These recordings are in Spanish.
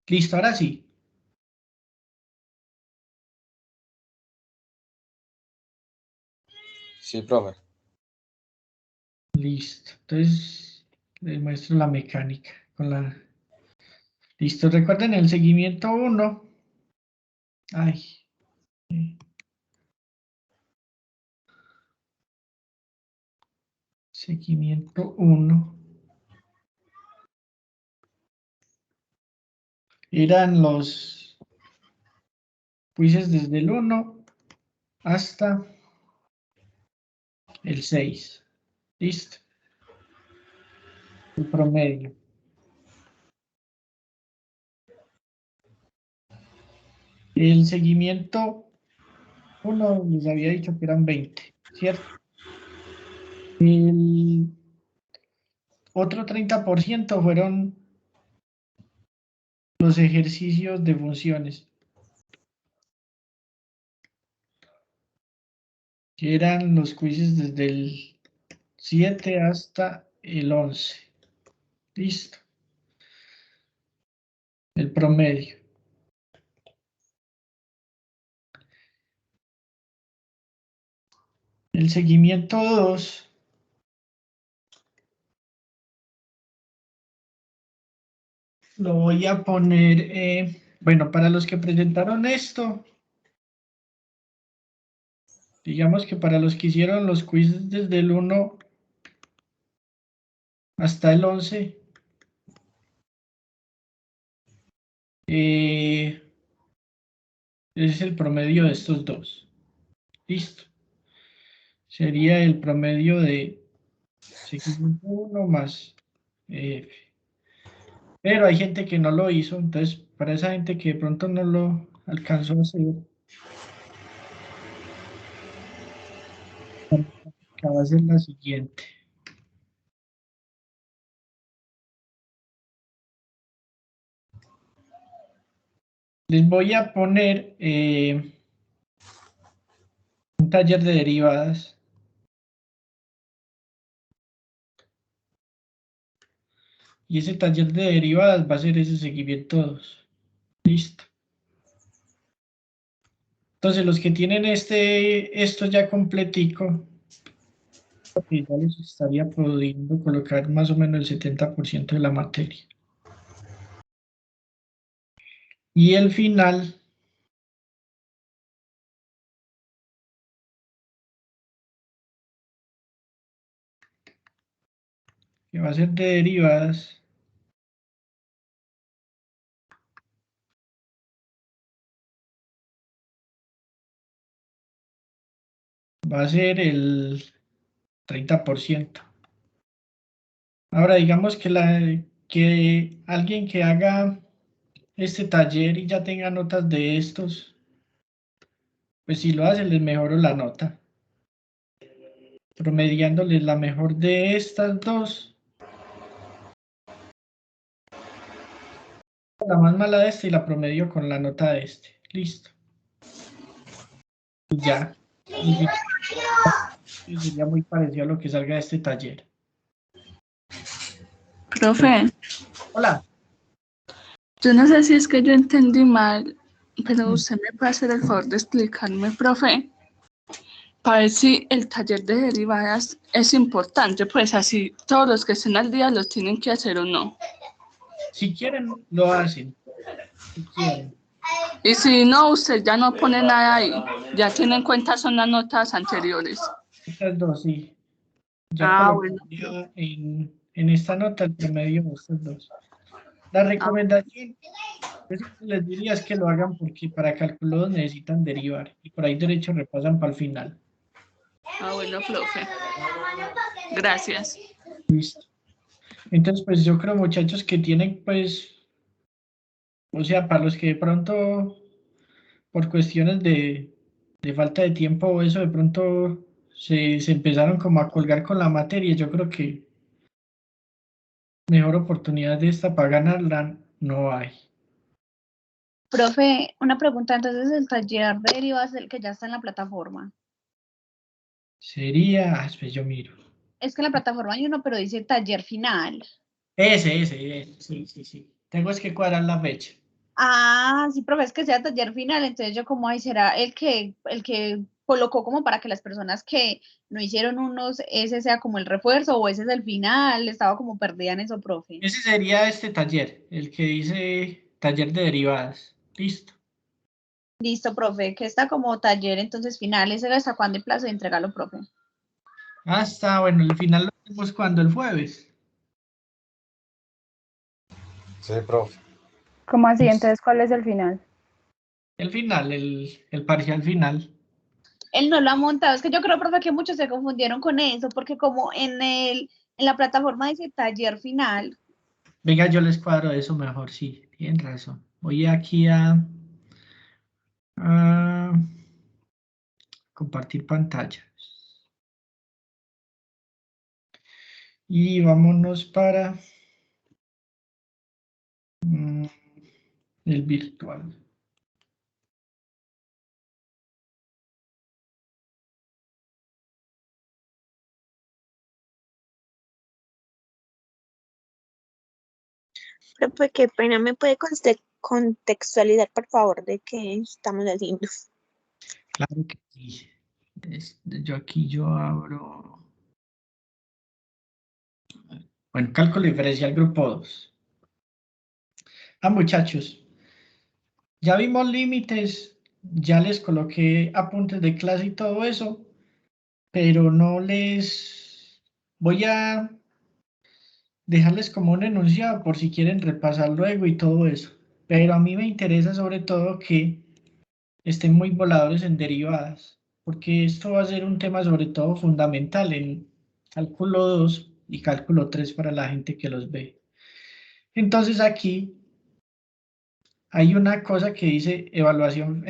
Listo, ahora sí. Sí, profe. Listo. Entonces, les muestro la mecánica con la... Listo, recuerden el seguimiento 1. Ay. Seguimiento 1. Eran los quizzes desde el 1 hasta el 6. Listo. El promedio. El seguimiento 1 les había dicho que eran 20, ¿cierto? El otro 30% fueron los ejercicios de funciones, que eran los quizzes desde el 7 hasta el 11. Listo. El promedio. El seguimiento 2 lo voy a poner, bueno, para los que presentaron esto, digamos que para los que hicieron los quizzes desde el 1 hasta el 11, ese es el promedio de estos dos. Listo. Sería el promedio de seguimiento 1 más F. Pero hay gente que no lo hizo, entonces para esa gente que de pronto no lo alcanzó a hacer, va a ser la siguiente. Les voy a poner un taller de derivadas. Y ese taller de derivadas va a ser ese seguimiento 2. Listo. Entonces los que tienen esto ya completico, ya les estaría pudiendo colocar más o menos el 70% de la materia. Y el final que va a ser de derivadas, va a ser el 30%. Ahora digamos que alguien que haga este taller y ya tenga notas de estos, pues si lo hace les mejoro la nota, promediándoles la mejor de estas dos, la más mala de este y la promedio con la nota de este. Listo. Y ya. Y sería muy parecido a lo que salga de este taller. Profe, Hola. yo no sé si es que yo entendí mal, pero usted me puede hacer el favor de explicarme, profe, para ver si el taller de derivadas es importante, pues así todos los que estén al día lo tienen que hacer o no. Si quieren, lo hacen. Si quieren. Y si no, usted ya no pone nada ahí, ya tiene en cuenta son las notas anteriores. Estas dos, sí. Ya Bueno. colocaría en esta nota el promedio de estas dos. La recomendación, yo siempre les diría es que lo hagan porque para cálculos necesitan derivar y por ahí derecho repasan para el final. Bueno, profe. Gracias. Listo. Entonces, pues yo creo, muchachos, que tienen, pues, o sea, para los que de pronto, por cuestiones de falta de tiempo o eso, de pronto se empezaron como a colgar con la materia, yo creo que mejor oportunidad de esta para ganarla no hay. Profe, una pregunta, entonces el taller de derivadas es el que ya está en la plataforma. Sería, pues yo miro. Es que en la plataforma hay uno, pero dice taller final. Ese, sí. Tengo es que cuadrar la fecha. Ah, sí, profe, es que sea taller final, entonces yo como, ay, será el que colocó como para que las personas que no hicieron unos, ese sea como el refuerzo o ese es el final, estaba como perdida en eso, profe. Ese sería este taller, el que dice taller de derivadas. Listo. Listo, profe, que está como taller entonces final, ese hasta cuándo el plazo de entregarlo, profe. Bueno, el final lo hacemos cuando el jueves. Sí, profe. ¿Cómo así? Entonces, ¿cuál es el final? El final, el parcial final. Él no lo ha montado, es que yo creo, profe, que muchos se confundieron con eso, porque como en la plataforma dice taller final. Venga, yo les cuadro eso mejor, sí, tienen razón. Voy aquí a compartir pantalla. Y vámonos para el virtual. Profe, qué pena, ¿me puede contextualizar, por favor, de qué estamos haciendo? Claro que sí. Yo abro. Bueno, cálculo diferencial grupo 2. Muchachos, ya vimos límites, ya les coloqué apuntes de clase y todo eso, pero no les voy a dejarles como un enunciado por si quieren repasar luego y todo eso. Pero a mí me interesa sobre todo que estén muy voladores en derivadas, porque esto va a ser un tema sobre todo fundamental en cálculo 2 y cálculo 3 para la gente que los ve. Entonces aquí hay una cosa que dice evaluación,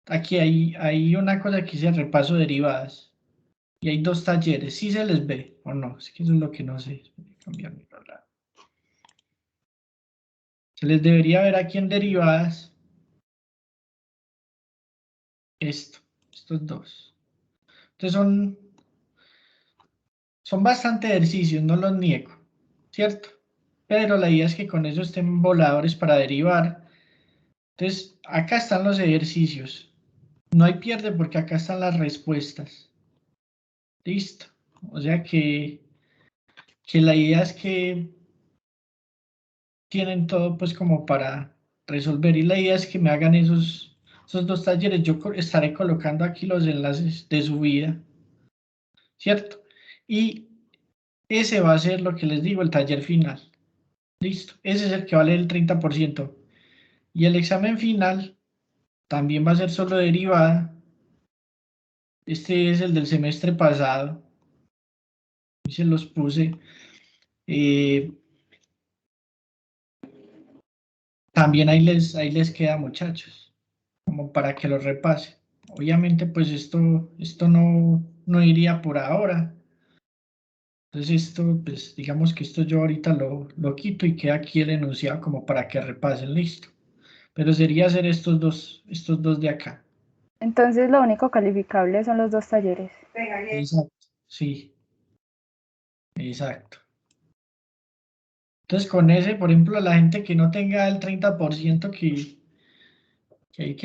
aquí hay una cosa que dice repaso de derivadas y hay dos talleres, ¿sí se les ve o no? Es que eso es lo que no sé. Cambiarme para lado. Se les debería ver aquí en derivadas estos dos. Entonces son bastante ejercicios, no los niego, ¿cierto? Pero la idea es que con eso estén voladores para derivar. Entonces, acá están los ejercicios. No hay pierde porque acá están las respuestas. Listo. O sea que la idea es que tienen todo pues como para resolver y la idea es que me hagan esos dos talleres. Yo estaré colocando aquí los enlaces de subida, ¿cierto? Y ese va a ser lo que les digo, el taller final. Listo. Ese es el que vale el 30%. Y el examen final también va a ser solo derivada. Este es el del semestre pasado. Y se los puse. También ahí les queda, muchachos, como para que lo repase. Obviamente, pues esto no iría por ahora. Entonces esto, pues digamos que esto yo ahorita lo quito y queda aquí el enunciado como para que repasen, listo. Pero sería hacer estos dos de acá. Entonces, lo único calificable son los dos talleres. Exacto, sí, exacto. Entonces con ese, por ejemplo, la gente que no tenga el 30% que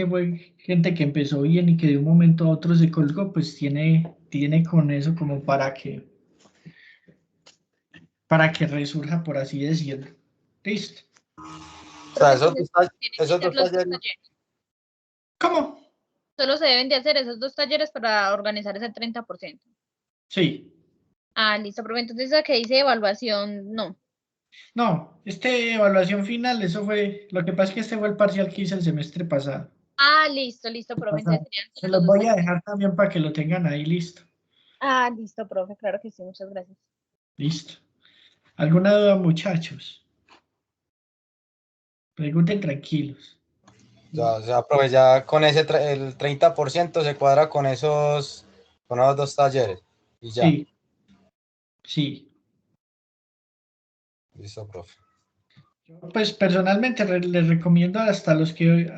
fue gente que empezó bien y que de un momento a otro se colgó, pues tiene con eso como para que resurja, por así decirlo. Listo. O sea, Entonces, tienen que esos ser dos los dos talleres. talleres. ¿Cómo? Solo se deben de hacer esos dos talleres para organizar ese 30%. Sí. Ah, listo, profe. Entonces, esa que dice evaluación, no. No, evaluación final, eso fue, lo que pasa es que este fue el parcial que hice el semestre pasado. Ah, listo, profe. Entonces serían Se solo los los dos voy a talleres. dejar también para que lo tengan ahí listo. Ah, listo, profe. Claro que sí. Muchas gracias. Listo. ¿Alguna duda, muchachos? Pregunten tranquilos. O sea, profe, ya con el 30% se cuadra con esos dos talleres. Y ya. Sí, sí. Listo, profe. Pues personalmente les recomiendo hasta los que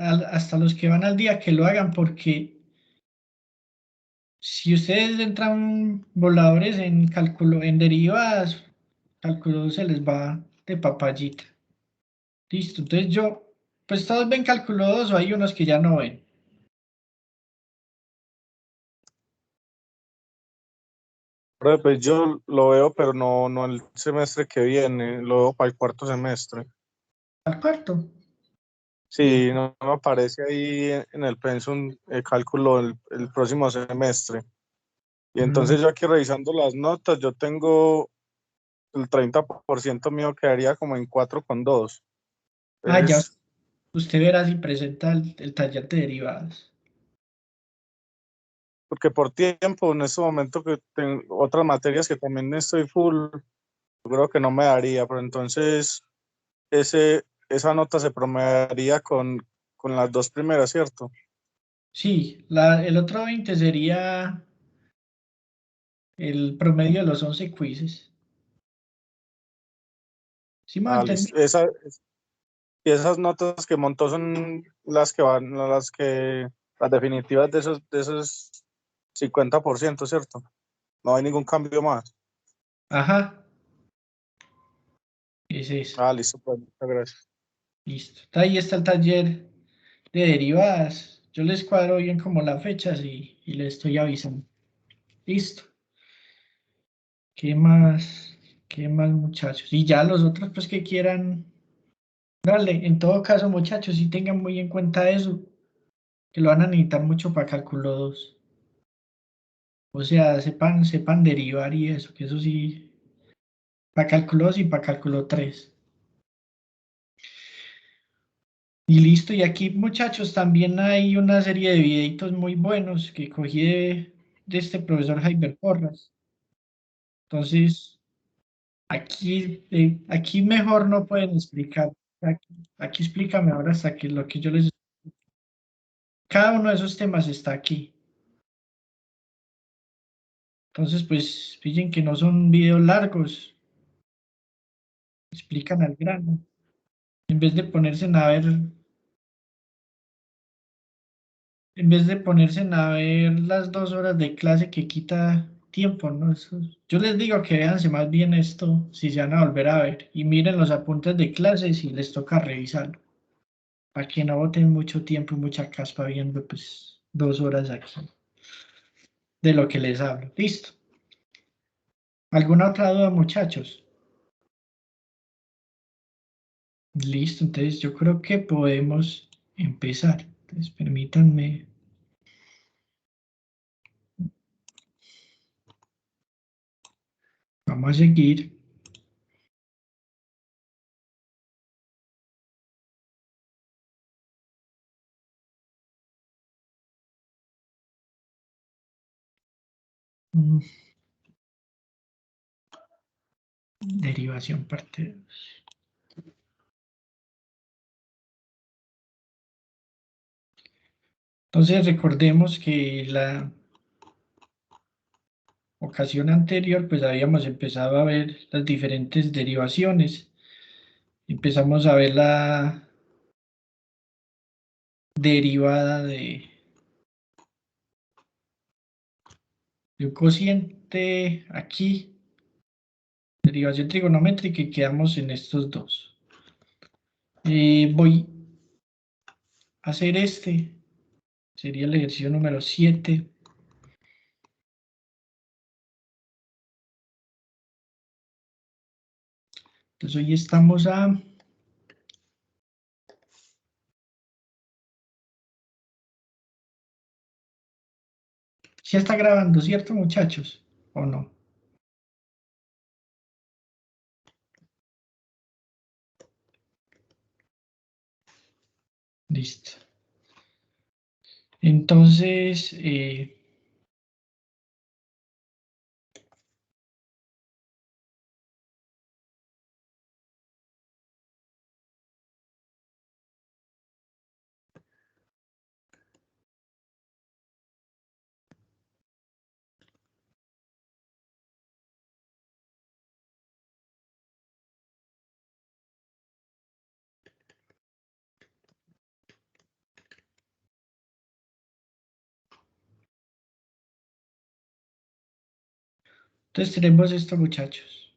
van al día que lo hagan porque si ustedes entran voladores en cálculo, en derivadas, cálculo se les va de papayita. Listo. Entonces yo Pues todos ven cálculo 2 o hay unos que ya no ven. Profe, pues yo lo veo, pero no el semestre que viene, lo veo para el cuarto semestre. Al cuarto. Sí, no me aparece ahí en el pensum cálculo el próximo semestre. Y entonces yo aquí revisando las notas, yo tengo el 30% mío quedaría como en 4,2. Ah, ya Es usted verá si presenta el taller de derivadas. porque por tiempo, en este momento que tengo otras materias que también estoy full, yo creo que no me daría, pero entonces esa nota se promediaría con las dos primeras, ¿cierto? Sí, el otro 20 sería el promedio de los 11 quizzes. ¿Sí me Ah, entendí? listo. Y esas notas que montó son las que van, no las definitivas de esos 50%, ¿cierto? No hay ningún cambio más. Ajá, es eso. Ah, listo, pues, muchas gracias. Listo. Ahí está el taller de derivadas. Yo les cuadro bien como las fechas y les estoy avisando. Listo. ¿Qué más? ¿Qué más, muchachos? Y ya los otros, pues que quieran darle. En todo caso, muchachos, sí tengan muy en cuenta eso, que lo van a necesitar mucho para cálculo 2. O sea, sepan derivar y eso, que eso sí, para cálculo 2 y para cálculo 3. Y listo, y aquí, muchachos, también hay una serie de videitos muy buenos que cogí de este profesor Javier Porras. Entonces, aquí mejor no pueden explicar. Aquí explica mejor hasta que lo que yo les... Cada uno de esos temas está aquí. Entonces, pues, pillen que no son videos largos, explican al grano. En vez de ponerse a ver, en vez de ponerse a ver las 2 horas de clase que quita tiempo, ¿no? Yo les digo que véanse más bien esto si se van a volver a ver y miren los apuntes de clase si les toca revisarlo, para que no boten mucho tiempo y mucha caspa viendo pues 2 horas aquí de lo que les hablo. Listo. ¿Alguna otra duda, muchachos? Listo, entonces yo creo que podemos empezar. Entonces permítanme. Vamos a seguir. Mm, Derivación parte 2. Entonces recordemos que la ocasión anterior pues habíamos empezado a ver las diferentes derivaciones. Empezamos a ver la derivada de un cociente aquí, derivación trigonométrica y quedamos en estos dos. Voy a hacer sería el ejercicio número 7. Entonces hoy estamos a... ¿Ya está grabando, cierto, muchachos? ¿O no? Listo. Entonces, tenemos esto, muchachos.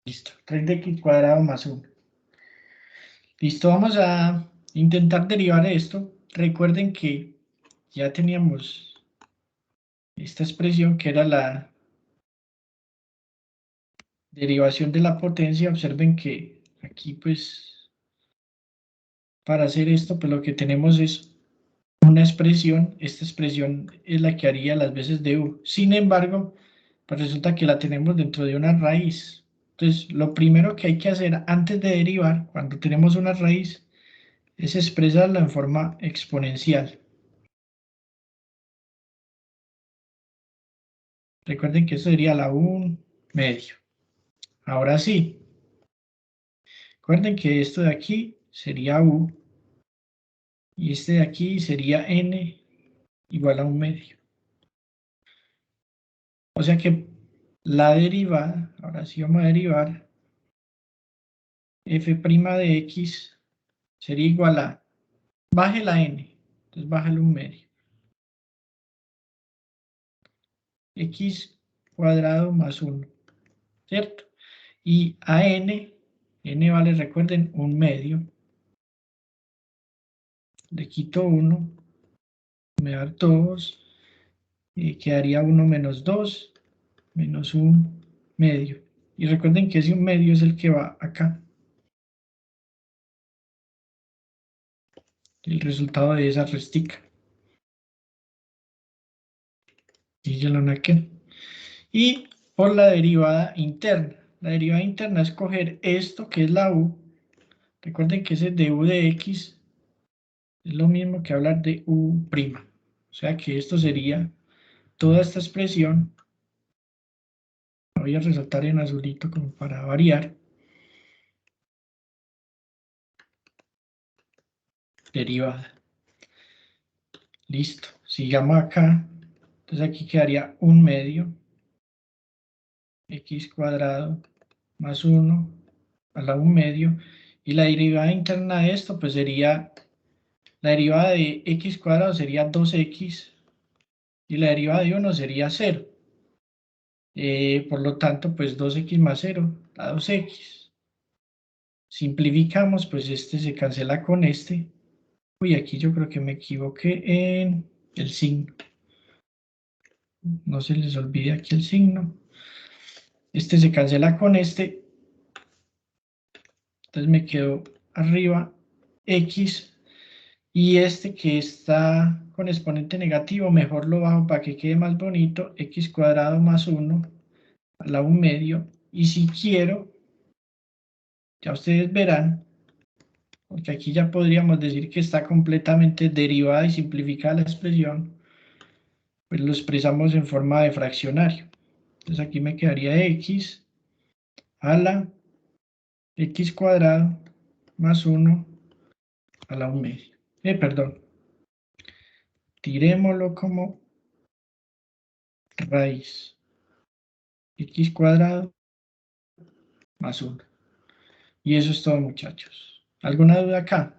Listo, 3x² más 1. Listo, vamos a intentar derivar esto. Recuerden que ya teníamos esta expresión que era la derivación de la potencia. Observen que aquí pues para hacer esto pues lo que tenemos es una expresión. Esta expresión es la que haría las veces de u. Sin embargo, pues resulta que la tenemos dentro de una raíz. Entonces lo primero que hay que hacer antes de derivar, cuando tenemos una raíz, es expresarla en forma exponencial. Recuerden que esto sería la 1 medio. Ahora sí, recuerden que esto de aquí sería u y este de aquí sería n igual a 1 medio. O sea que la derivada, ahora sí vamos a derivar, f' de x sería igual a, baje la n, entonces bájale 1 medio. X cuadrado más 1, ¿cierto? Y a n vale, recuerden, 1 medio. Le quito 1, me da 2, y quedaría 1 menos 2, menos 1 medio. Y recuerden que ese 1 medio es el que va acá. El resultado de esa restica. Y ya lo naqué. Y por la derivada interna. La derivada interna es coger esto que es la u. Recuerden que ese de u de x es lo mismo que hablar de u'. O sea que esto sería toda esta expresión. La voy a resaltar en azulito como para variar. Derivada. Listo. Sigamos acá. Entonces aquí quedaría 1 medio. X cuadrado más 1 a la 1 medio. Y la derivada interna de esto pues sería, la derivada de x cuadrado sería 2x y la derivada de 1 sería 0. Por lo tanto, pues 2x más 0 da 2x. Simplificamos, pues este se cancela con este. Uy, aquí yo creo que me equivoqué en el signo. No se les olvide aquí el signo. Este se cancela con este. Entonces me quedó arriba x. Y este que está con exponente negativo, mejor lo bajo para que quede más bonito. X cuadrado más 1 a la 1 medio. Y si quiero, ya ustedes verán, porque aquí ya podríamos decir que está completamente derivada y simplificada la expresión, pues lo expresamos en forma de fraccionario. Entonces aquí me quedaría x a la x cuadrado más 1 a la 1 medio. Perdón, tirémoslo como raíz x cuadrado más 1. Y eso es todo, muchachos. ¿Alguna duda acá?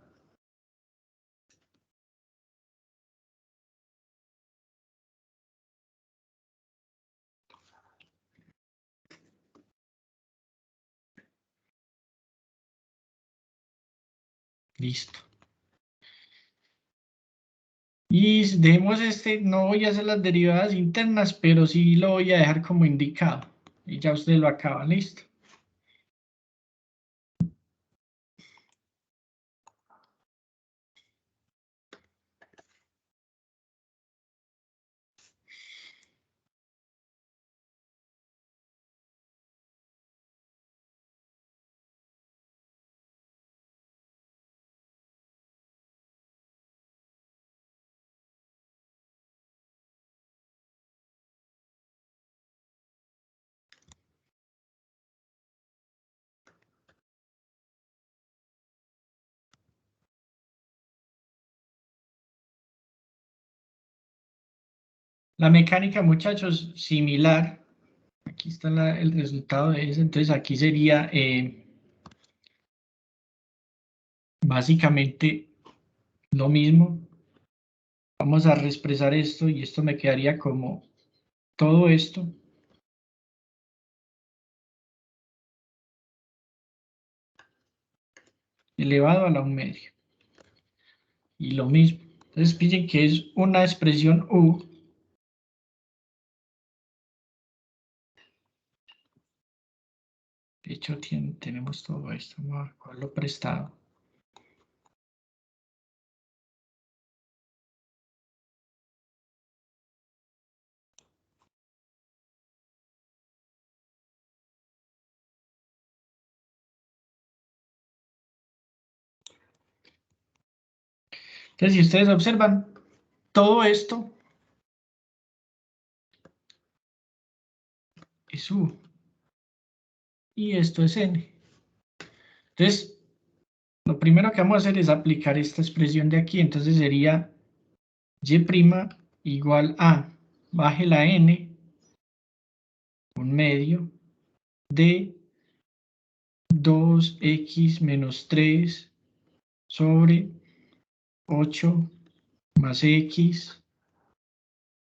Listo. Y dejemos este, no voy a hacer las derivadas internas, pero sí lo voy a dejar como indicado. Y ya ustedes lo acaban, listo. La mecánica, muchachos, similar. Aquí está el resultado de eso. Entonces aquí sería básicamente lo mismo. Vamos a reexpresar esto y esto me quedaría como todo esto elevado a la 1/2. Y lo mismo. Entonces pillen que es una expresión U. De hecho, tenemos todo esto. Vamos a cogerlo prestado. Entonces, si ustedes observan, todo esto es U. Y esto es N. Entonces, lo primero que vamos a hacer es aplicar esta expresión de aquí. Entonces sería Y' igual a, baje la N, 1/2 de 2x menos 3 sobre 8 más x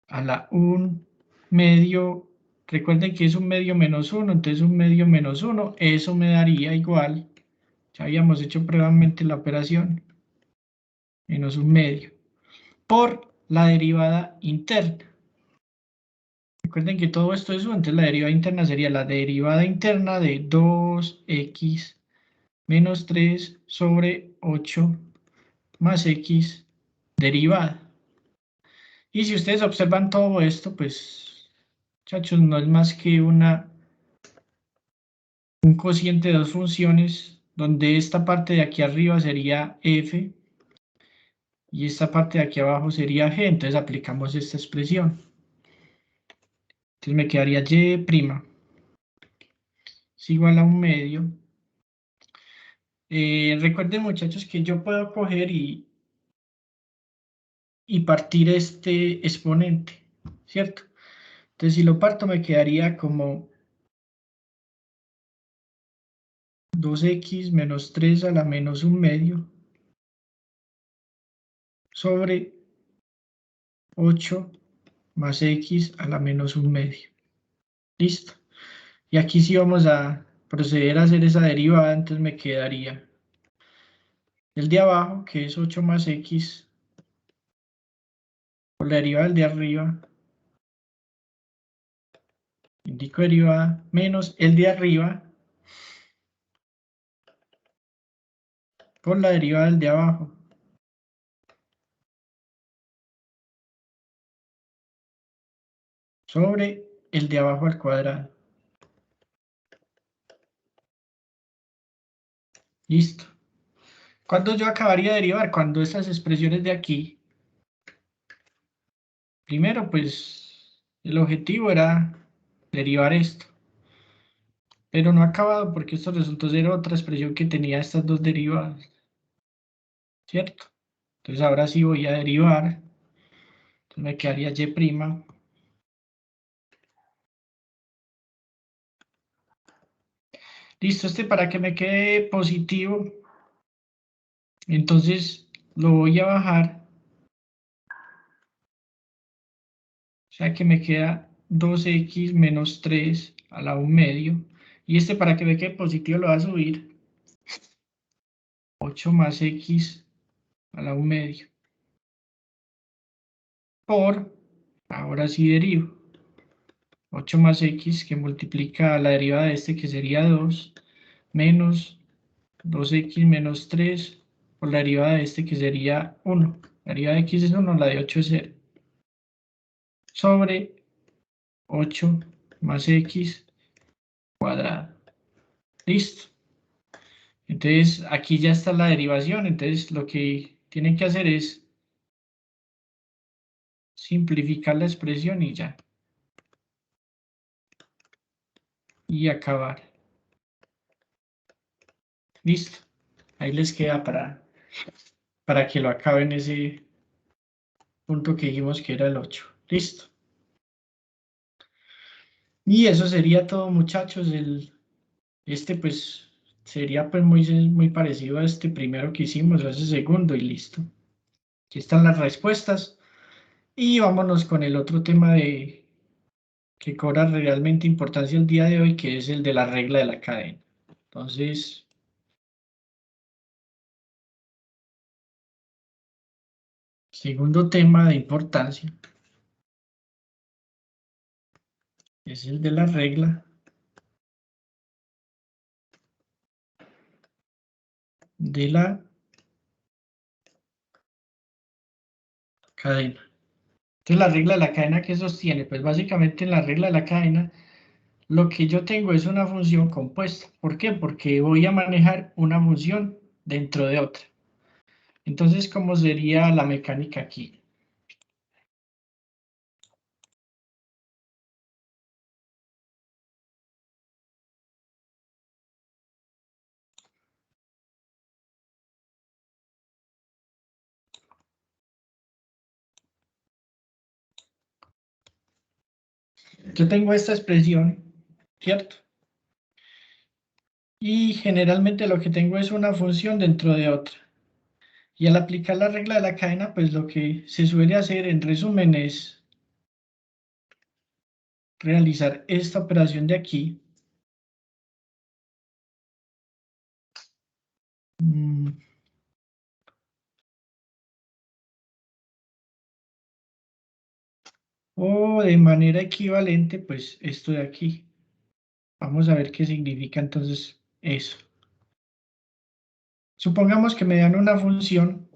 a la 1/2. Recuerden que es 1/2 menos 1, entonces 1/2 menos 1, eso me daría igual, ya habíamos hecho previamente la operación, menos 1/2, por la derivada interna. Recuerden que todo esto es 1, entonces la derivada interna sería la derivada interna de 2x menos 3 sobre 8 más x derivada. Y si ustedes observan todo esto, pues, muchachos, no es más que un cociente de dos funciones, donde esta parte de aquí arriba sería f y esta parte de aquí abajo sería g. Entonces aplicamos esta expresión. Entonces me quedaría y' es igual a 1/2. Recuerden, muchachos, que yo puedo coger y partir este exponente, ¿cierto? Entonces si lo parto me quedaría como 2x menos 3 a la menos 1/2 sobre 8 más x a la menos 1/2. Listo. Y aquí sí vamos a proceder a hacer esa derivada, entonces me quedaría el de abajo, que es 8 más x, por la derivada del de arriba, indico derivada, menos el de arriba, por la derivada del de abajo. Sobre el de abajo al cuadrado. Listo. ¿Cuándo yo acabaría de derivar? Cuando estas expresiones de aquí. Primero, pues, el objetivo era derivar esto. Pero no ha acabado porque esto resultó ser otra expresión que tenía estas dos derivadas. ¿Cierto? Entonces ahora sí voy a derivar. Entonces me quedaría y'. Listo, para que me quede positivo. Entonces lo voy a bajar. O sea que me queda 2x menos 3 a la 1/2. Y para que me quede positivo lo voy a subir. 8 más x a la 1/2. Por, ahora sí derivo. 8 más x que multiplica la derivada de que sería 2, menos 2x menos 3 por la derivada de que sería 1. La derivada de x es 1, la de 8 es 0. Sobre 8 más x cuadrado. Listo. Entonces aquí ya está la derivación. Entonces lo que tienen que hacer es simplificar la expresión y ya. Y acabar. Listo. Ahí les queda para que lo acaben ese punto que dijimos que era el 8. Listo. Y eso sería todo, muchachos. Pues sería pues muy parecido a este primero que hicimos, a ese segundo y listo. Aquí están las respuestas. Y vámonos con el otro tema que cobra realmente importancia el día de hoy, que es el de la regla de la cadena. Entonces, Segundo tema de importancia es el de la regla de la cadena. Entonces, la regla de la cadena que sostiene, pues básicamente en la regla de la cadena, lo que yo tengo es una función compuesta. ¿Por qué? Porque voy a manejar una función dentro de otra. Entonces, ¿cómo sería la mecánica aquí? Yo tengo esta expresión, ¿cierto? Y generalmente lo que tengo es una función dentro de otra. Y al aplicar la regla de la cadena, pues lo que se suele hacer en resumen es realizar esta operación de aquí. O de manera equivalente, pues esto de aquí. Vamos a ver qué significa entonces eso. Supongamos que me dan una función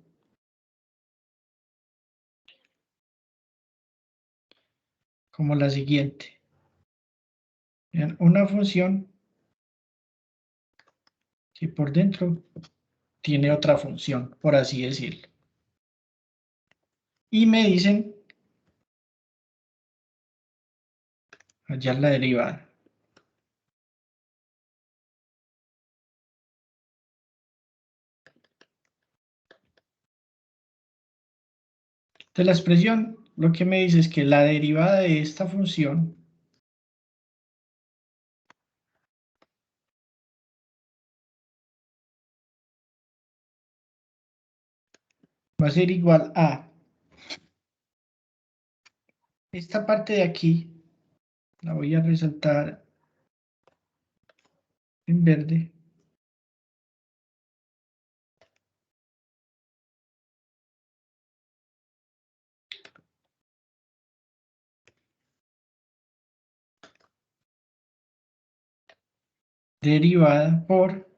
como la siguiente. Me dan una función que por dentro tiene otra función, por así decirlo. Y me dicen hallar la derivada. Entonces la expresión lo que me dice es que la derivada de esta función va a ser igual a esta parte de aquí, la voy a resaltar en verde, derivada por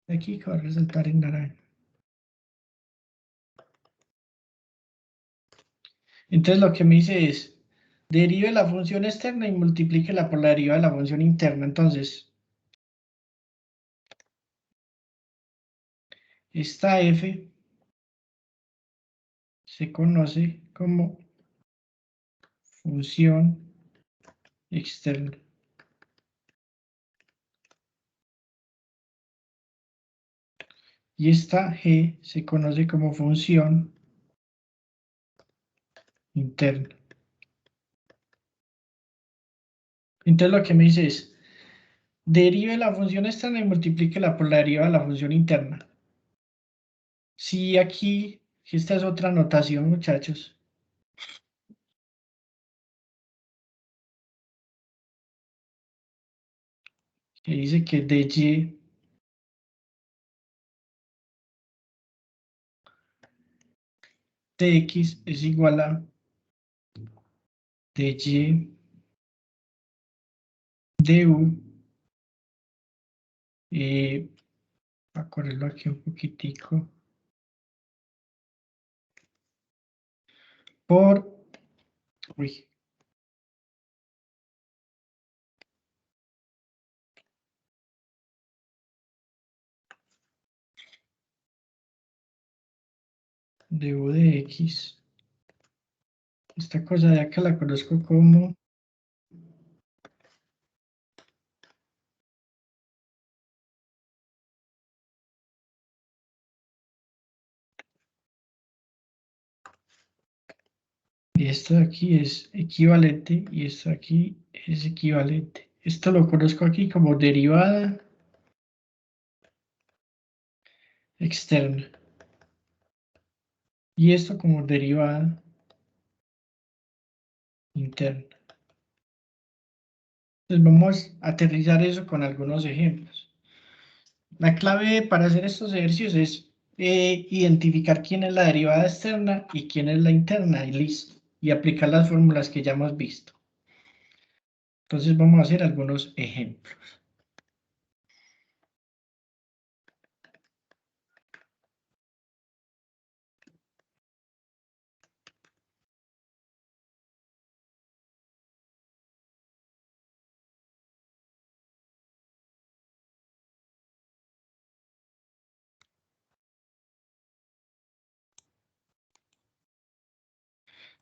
aquí que va a resaltar en naranja. Entonces lo que me dice es, derive la función externa y multiplíquela por la derivada de la función interna. Entonces, esta f se conoce como función externa. Y esta g se conoce como función interna. Entonces lo que me dice es, derive la función externa y multiplíquela por la derivada de la función interna. Si aquí, esta es otra notación, muchachos. Que dice que dy de x es igual a dy du. Voy a correrlo aquí un poquitico. Por, uy, du de x. Esta cosa de acá la conozco como y esto de aquí es equivalente y esto de aquí es equivalente. Esto lo conozco aquí como derivada externa. Y esto como derivada interna. Entonces vamos a aterrizar eso con algunos ejemplos. La clave para hacer estos ejercicios es identificar quién es la derivada externa y quién es la interna, y listo. Y aplicar las fórmulas que ya hemos visto. Entonces vamos a hacer algunos ejemplos.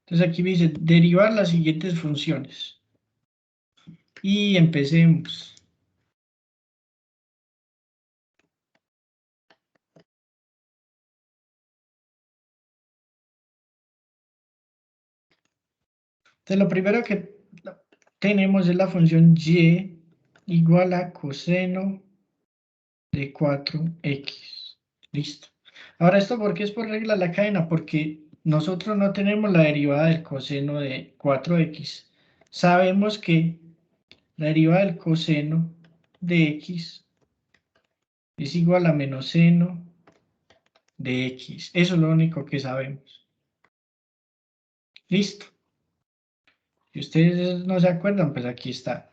Entonces aquí me dice derivar las siguientes funciones. Y empecemos. Entonces lo primero que tenemos es la función y igual a coseno de 4x. Listo. Ahora, ¿esto por qué es por regla de la cadena? Porque nosotros no tenemos la derivada del coseno de 4x. Sabemos que la derivada del coseno de x es igual a menos seno de x. Eso es lo único que sabemos. Listo. Si ustedes no se acuerdan, pues aquí está.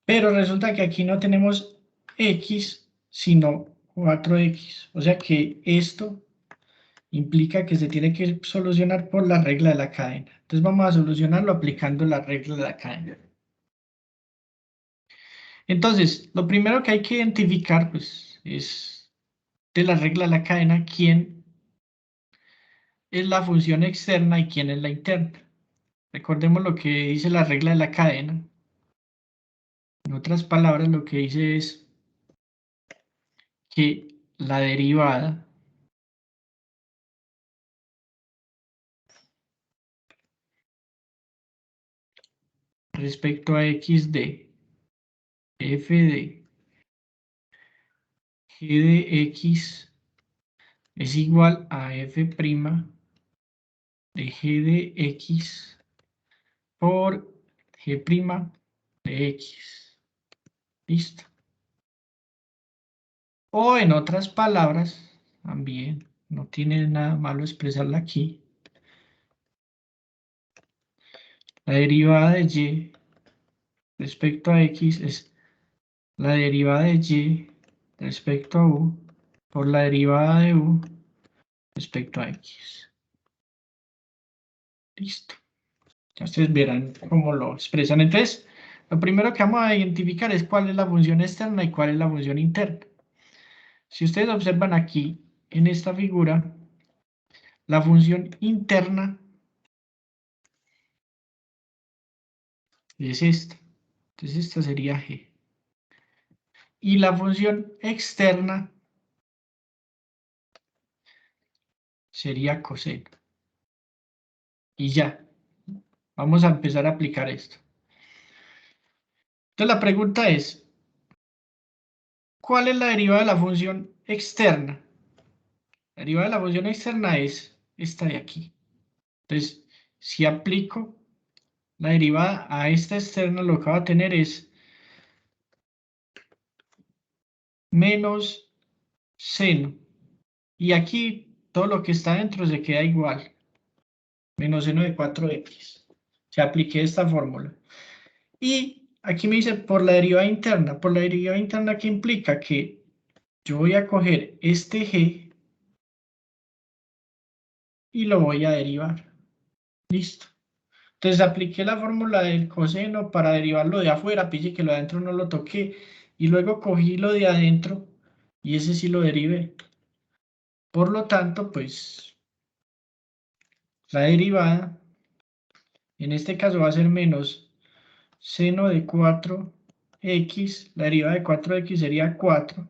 Pero resulta que aquí no tenemos x, sino 4x. O sea que esto implica que se tiene que solucionar por la regla de la cadena. Entonces vamos a solucionarlo aplicando la regla de la cadena. Entonces, lo primero que hay que identificar, pues, es de la regla de la cadena quién es la función externa y quién es la interna. Recordemos lo que dice la regla de la cadena. En otras palabras, lo que dice es que la derivada respecto a x de f de g de x es igual a f' de g de x por g' de x. Listo. O en otras palabras, también no tiene nada malo expresarla aquí. La derivada de y respecto a x es la derivada de y respecto a u por la derivada de u respecto a x. Listo. Ya ustedes verán cómo lo expresan. Entonces, lo primero que vamos a identificar es cuál es la función externa y cuál es la función interna. Si ustedes observan aquí, en esta figura, la función interna es esta. Entonces, esta sería g. Y la función externa sería coseno. Y ya, vamos a empezar a aplicar esto. Entonces, la pregunta es, ¿cuál es la derivada de la función externa? La derivada de la función externa es esta de aquí. Entonces, si aplico la derivada a esta externa, lo que va a tener es menos seno. Y aquí todo lo que está dentro se queda igual. Menos seno de 4x. Se apliqué esta fórmula. Y aquí me dice por la derivada interna. Por la derivada interna, ¿qué implica? Que yo voy a coger este g y lo voy a derivar. Listo. Entonces apliqué la fórmula del coseno para derivarlo de afuera, pille que lo de adentro no lo toqué, y luego cogí lo de adentro y ese sí lo derivé. Por lo tanto, pues la derivada, en este caso va a ser menos seno de 4x, la derivada de 4x sería 4.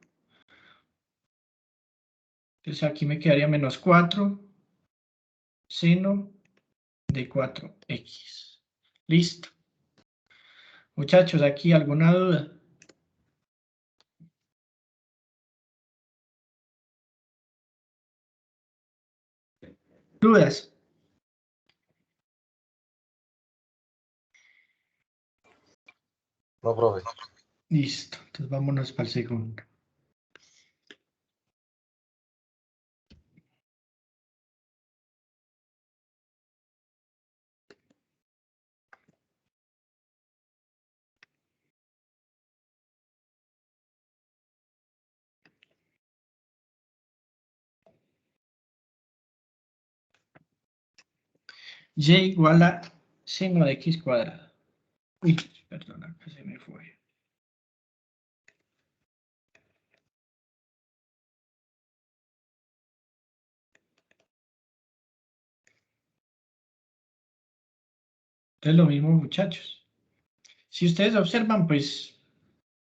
Entonces aquí me quedaría menos 4 seno de 4x. Listo. Muchachos, ¿aquí alguna duda? ¿Dudas? No, profe. Listo, entonces vámonos para el segundo. Y igual a seno de x cuadrado. Uy, perdón, acá se me fue. Entonces lo mismo, muchachos. Si ustedes observan, pues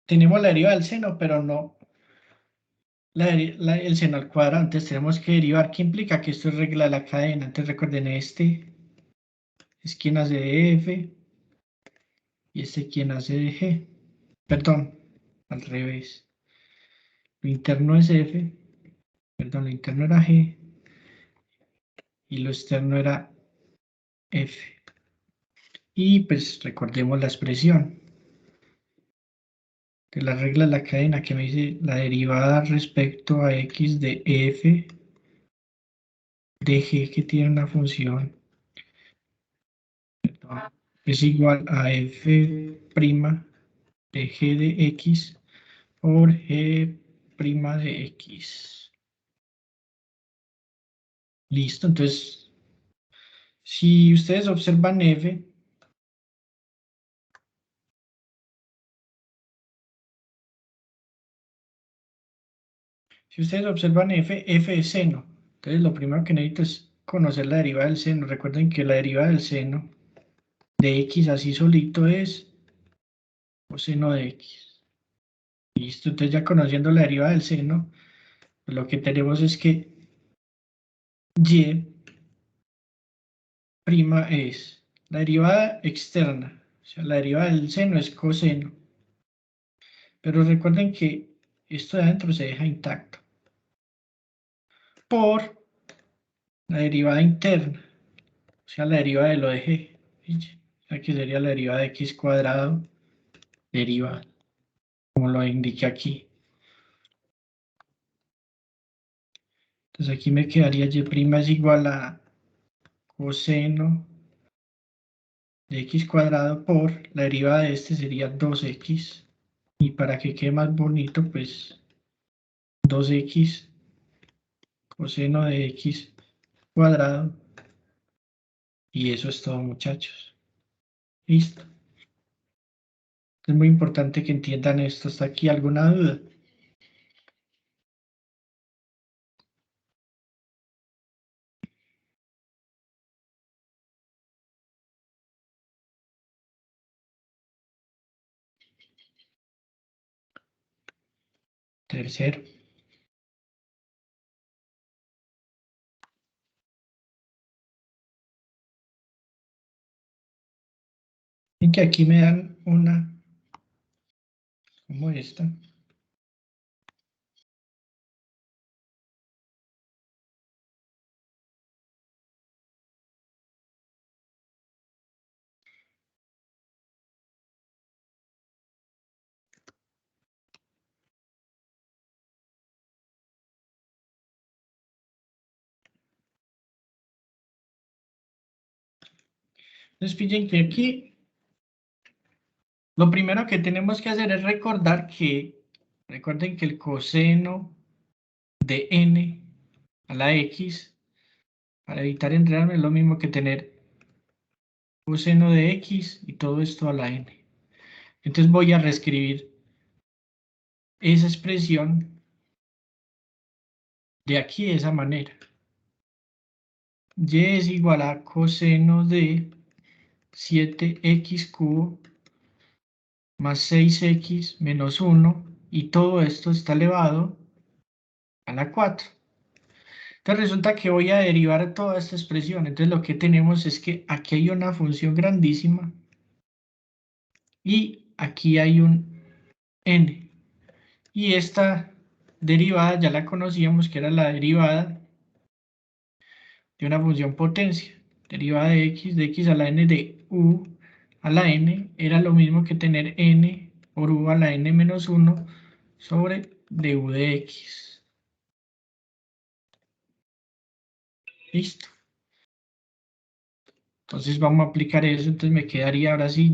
tenemos la derivada del seno, pero no el seno al cuadrado. Entonces tenemos que derivar. ¿Qué implica? Que esto es regla de la cadena. Entonces recuerden, este es quien hace de f y este quien hace de g. Perdón, al revés. Lo interno es f, perdón, lo interno era g y lo externo era f. Y pues recordemos la expresión de la regla de la cadena que me dice la derivada respecto a x de f de g que tiene una función, perdón, es igual a f' de g de x por g' de x. Listo, entonces, si ustedes observan f, si ustedes observan f es seno. Entonces lo primero que necesito es conocer la derivada del seno. Recuerden que la derivada del seno de x así solito es coseno de x. Listo, entonces ya conociendo la derivada del seno, pues lo que tenemos es que y' es la derivada externa. O sea, la derivada del seno es coseno. Pero recuerden que esto de adentro se deja intacto. Por la derivada interna. O sea, la derivada de lo de g. O sea, que sería la derivada de x cuadrado derivada, como lo indiqué aquí. Entonces aquí me quedaría y' es igual a coseno de x cuadrado por la derivada de este sería 2x. Y para que quede más bonito, pues 2x coseno de x cuadrado. Y eso es todo, muchachos. Listo. Es muy importante que entiendan esto. ¿Hasta aquí alguna duda? Tercero. Y que aquí me dan una como esta. Entonces, fíjense que aquí lo primero que tenemos que hacer es recordar que, recuerden que el coseno de n a la x, para evitar enredarme, es lo mismo que tener coseno de x y todo esto a la n. Entonces voy a reescribir esa expresión de aquí de esa manera. Y es igual a coseno de 7x cubo más 6x menos 1, y todo esto está elevado a la 4. Entonces resulta que voy a derivar toda esta expresión. Entonces lo que tenemos es que aquí hay una función grandísima y aquí hay un n. Y esta derivada ya la conocíamos, que era la derivada de una función potencia. Derivada de x a la n de u a la n era lo mismo que tener n por u a la n menos 1 sobre du de x. Listo. Entonces vamos a aplicar eso, entonces me quedaría ahora sí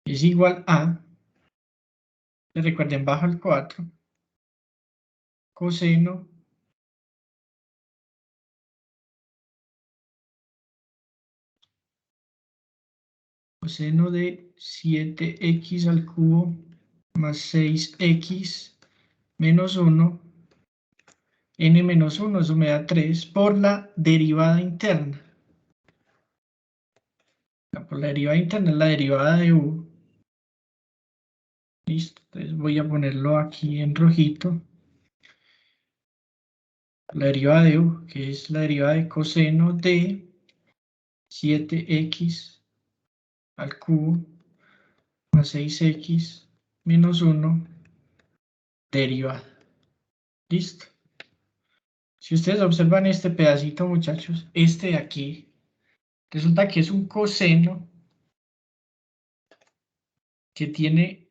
y' es igual a, recuerden, bajo el 4, coseno de 7x al cubo más 6x menos 1, n menos 1, eso me da 3, por la derivada interna. Por la derivada interna es la derivada de u. Listo, entonces voy a ponerlo aquí en rojito. La derivada de u, que es la derivada de coseno de 7x al cubo más 6x menos 1 derivada. Listo. Si ustedes observan este pedacito, muchachos, este de aquí, resulta que es un coseno que tiene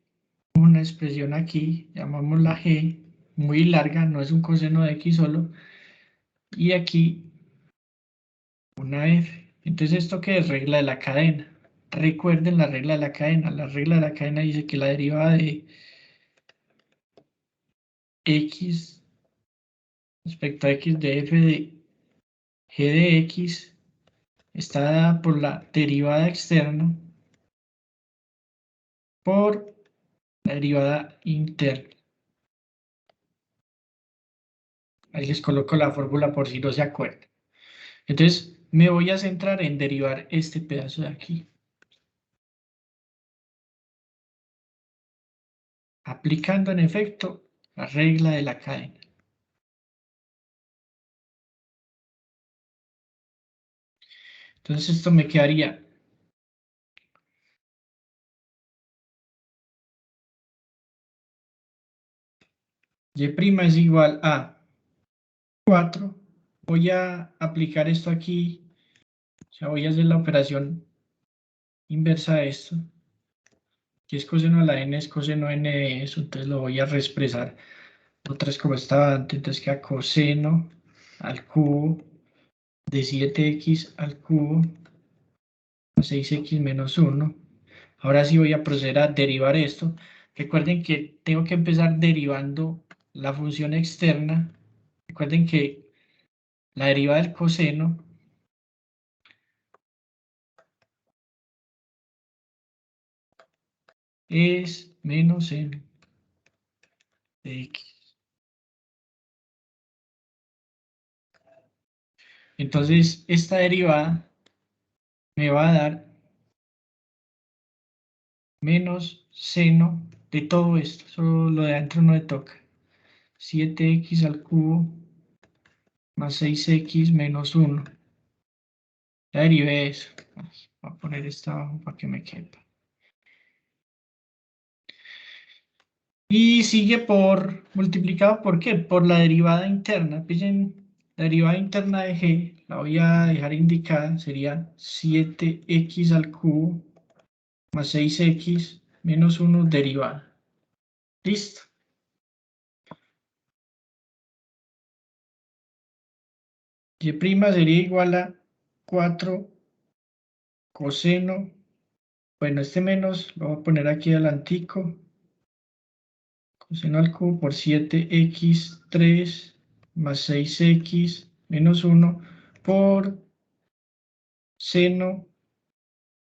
una expresión aquí, llamámosla g, muy larga, no es un coseno de x solo, y aquí una f. Entonces, ¿esto qué es? Regla de la cadena. Recuerden la regla de la cadena. La regla de la cadena dice que la derivada de x respecto a x de f de g de x está dada por la derivada externa por la derivada interna. Ahí les coloco la fórmula por si no se acuerdan. Entonces, me voy a centrar en derivar este pedazo de aquí. Aplicando en efecto la regla de la cadena. Entonces esto me quedaría y' es igual a 4. Voy a aplicar esto aquí. O sea, voy a hacer la operación inversa de esto. Que es coseno a la n, es coseno n de eso. Entonces lo voy a reexpresar otra vez como estaba antes. Entonces queda coseno al cubo de 7x al cubo más 6x menos 1. Ahora sí voy a proceder a derivar esto. Recuerden que tengo que empezar derivando la función externa. Recuerden que la derivada del coseno es menos n de x. Entonces, esta derivada me va a dar menos seno de todo esto. Solo lo de adentro no le toca. 7x al cubo más 6x menos 1. Ya derivé eso. Voy a poner esta abajo para que me quepa. Y sigue por multiplicado, ¿por qué? Por la derivada interna. Pillen, la derivada interna de g, la voy a dejar indicada, sería 7x al cubo más 6x menos 1 derivada. ¿Listo? Y' sería igual a 4 coseno, bueno, este menos lo voy a poner aquí adelantico, coseno al cubo por 7x3 más 6x menos 1 por seno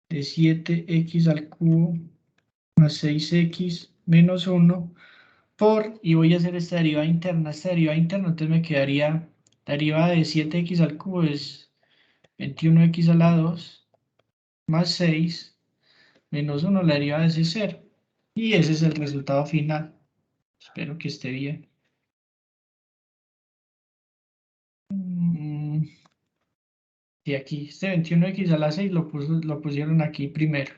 de 7x al cubo más 6x menos 1 por, y voy a hacer esta derivada interna, entonces me quedaría, la derivada de 7x al cubo es 21x a la 2 más 6 menos 1, la derivada es 0, y ese es el resultado final. Espero que esté bien. Y aquí, este 21x a la 6 lo pusieron aquí primero.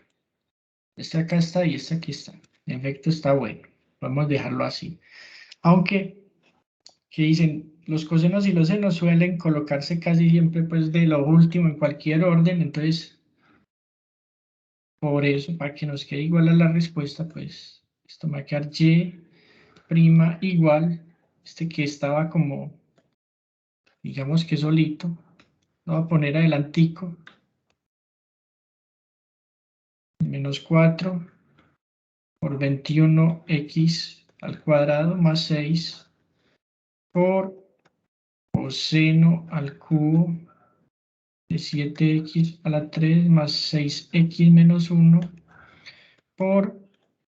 Este acá está y este aquí está. En efecto está bueno. Vamos a dejarlo así. Aunque que dicen, los cosenos y los senos suelen colocarse casi siempre pues de lo último en cualquier orden, entonces por eso, para que nos quede igual a la respuesta, pues esto me va a quedar y prima igual, que estaba como, digamos que solito, lo voy a poner adelantico, menos 4 por 21x al cuadrado más 6 por coseno al cubo de 7x a la 3 más 6x menos 1 por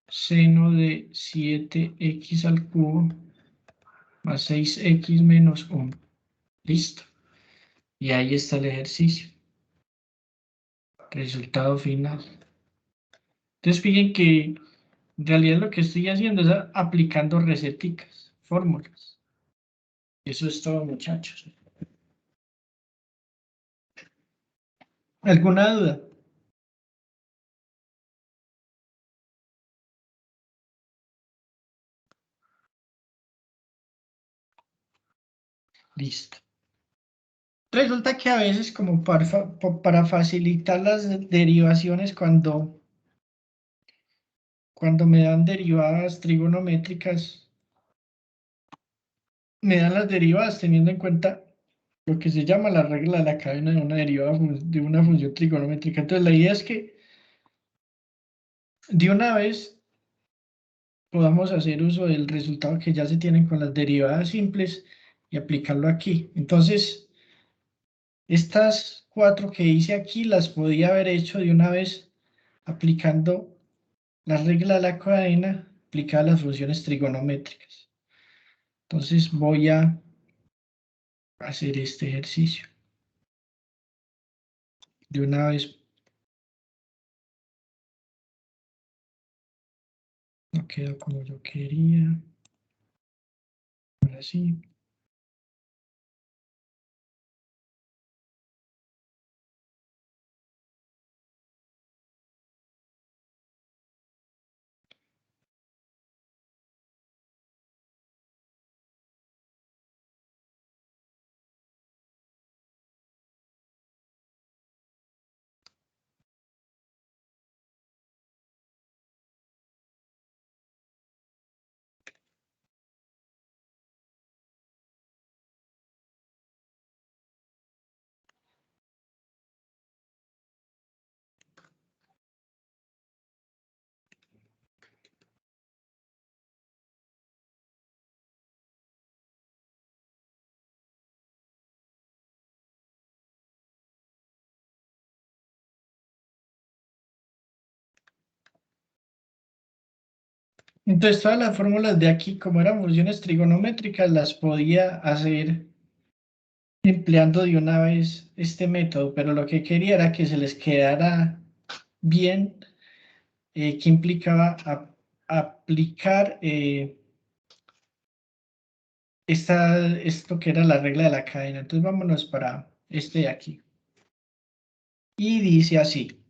seno de 7x al cubo más 6x menos 1. Listo. Y ahí está el ejercicio. Resultado final. Entonces fíjense que en realidad lo que estoy haciendo es aplicando receticas, fórmulas. Eso es todo, muchachos. ¿Alguna duda? Listo. Resulta que a veces, como para facilitar las derivaciones, cuando me dan derivadas trigonométricas, me dan las derivadas teniendo en cuenta lo que se llama la regla de la cadena de una derivada de una función trigonométrica. Entonces, la idea es que de una vez podamos hacer uso del resultado que ya se tienen con las derivadas simples y aplicarlo aquí. Entonces, estas 4 que hice aquí las podía haber hecho de una vez aplicando la regla de la cadena aplicada a las funciones trigonométricas. Entonces voy a hacer este ejercicio. De una vez. No quedó como yo quería. Ahora sí. Entonces todas las fórmulas de aquí, como eran funciones trigonométricas, las podía hacer empleando de una vez este método, pero lo que quería era que se les quedara bien, que implicaba aplicar esto que era la regla de la cadena. Entonces vámonos para este de aquí. Y dice así.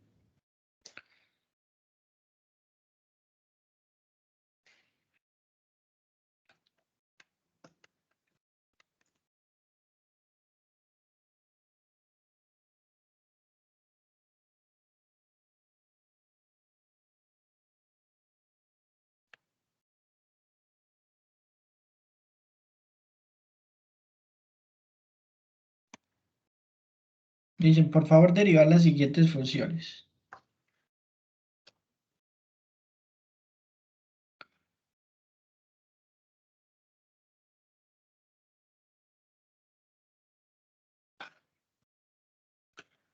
Dicen, por favor, derivar las siguientes funciones.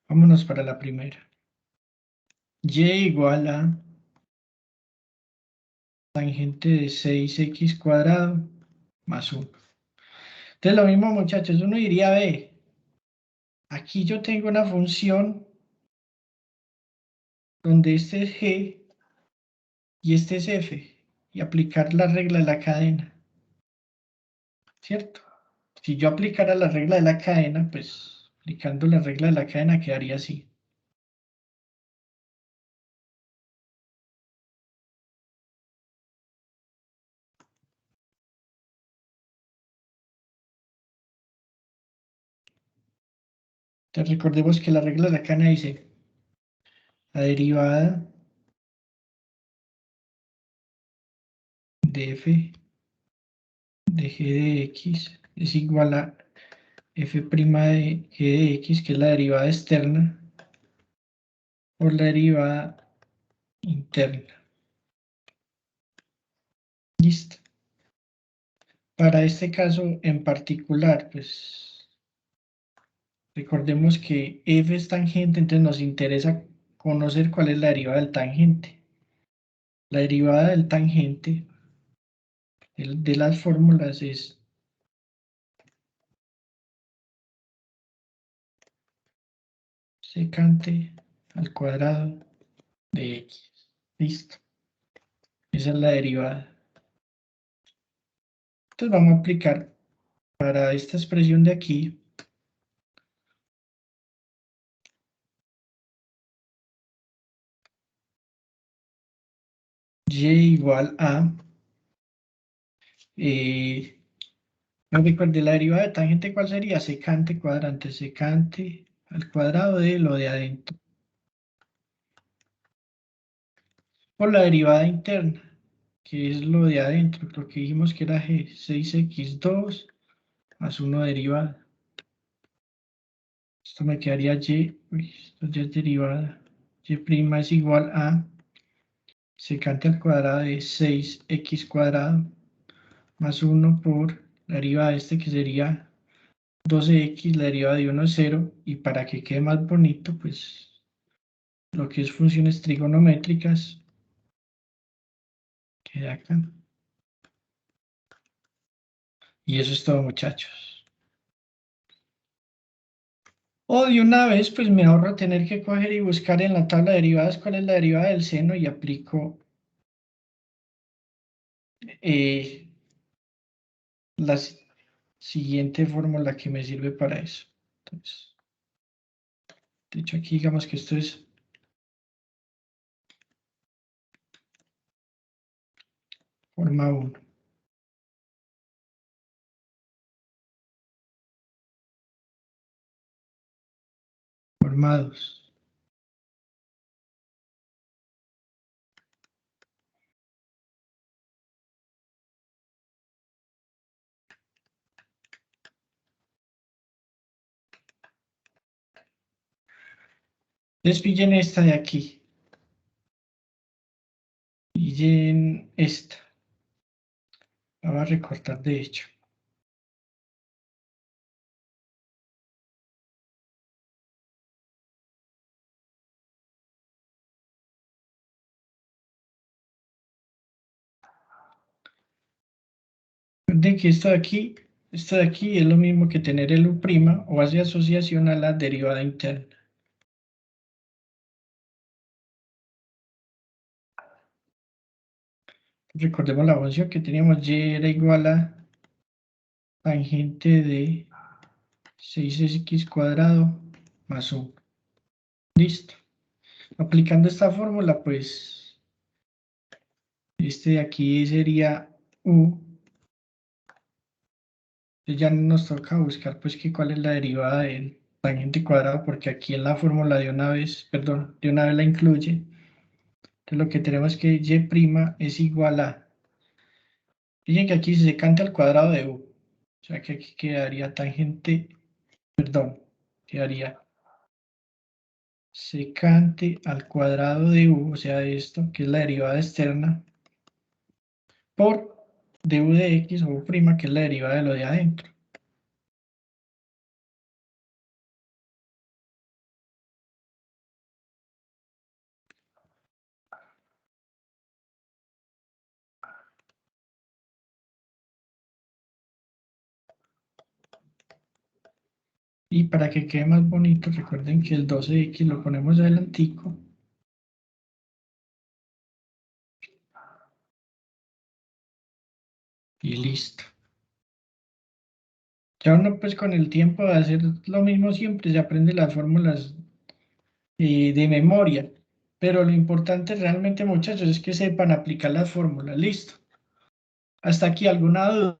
Vámonos para la primera. Y igual a tangente de 6x cuadrado más 1. Entonces lo mismo, muchachos, uno diría, ve, aquí yo tengo una función donde este es g y este es f, y aplicar la regla de la cadena, ¿cierto? Si yo aplicara la regla de la cadena, pues aplicando la regla de la cadena quedaría así. Entonces recordemos que la regla de la cana dice la derivada de f de g de x es igual a f' de g de x, que es la derivada externa, por la derivada interna. Listo. Para este caso en particular, pues recordemos que f es tangente, entonces nos interesa conocer cuál es la derivada del tangente. La derivada del tangente de las fórmulas es secante al cuadrado de x. Listo. Esa es la derivada. Entonces vamos a aplicar para esta expresión de aquí y igual a no recuerdo la derivada de tangente, ¿cuál sería? Secante cuadrante, secante al cuadrado de lo de adentro por la derivada interna, que es lo de adentro, lo que dijimos que era g 6x2 más 1 derivada. Esto me quedaría y, esto ya es derivada, y' es igual a secante al cuadrado de 6x cuadrado más 1 por la derivada de este, que sería 12x, la derivada de 1 es 0, y para que quede más bonito, pues lo que es funciones trigonométricas queda acá. Y eso es todo, muchachos. O de una vez, pues me ahorro tener que coger y buscar en la tabla de derivadas cuál es la derivada del seno y aplico la siguiente fórmula que me sirve para eso. Entonces, de hecho aquí digamos que esto es forma 1. Forma 2. Despillen esta de aquí. Y en esta. La voy a recortar de hecho. Recuerden que esto de aquí es lo mismo que tener el U' o hace asociación a la derivada interna. Recordemos la función que teníamos, y era igual a tangente de 6x cuadrado más 1. Listo. Aplicando esta fórmula, pues este de aquí sería U. Ya nos toca buscar pues que cuál es la derivada del tangente cuadrado, porque aquí en la fórmula de una vez, perdón, de una vez la incluye. Entonces lo que tenemos es que y' es igual a, fíjense que aquí se secante al cuadrado de U, o sea que aquí quedaría tangente, perdón, quedaría secante al cuadrado de U, o sea esto, que es la derivada externa, por du de x o U', que es la derivada de lo de adentro. Y para que quede más bonito, recuerden que el 12x lo ponemos adelantico. Y listo. Ya uno pues con el tiempo de hacer lo mismo siempre, se aprende las fórmulas de memoria. Pero lo importante realmente, muchachos, es que sepan aplicar las fórmulas. Listo. Hasta aquí, ¿alguna duda?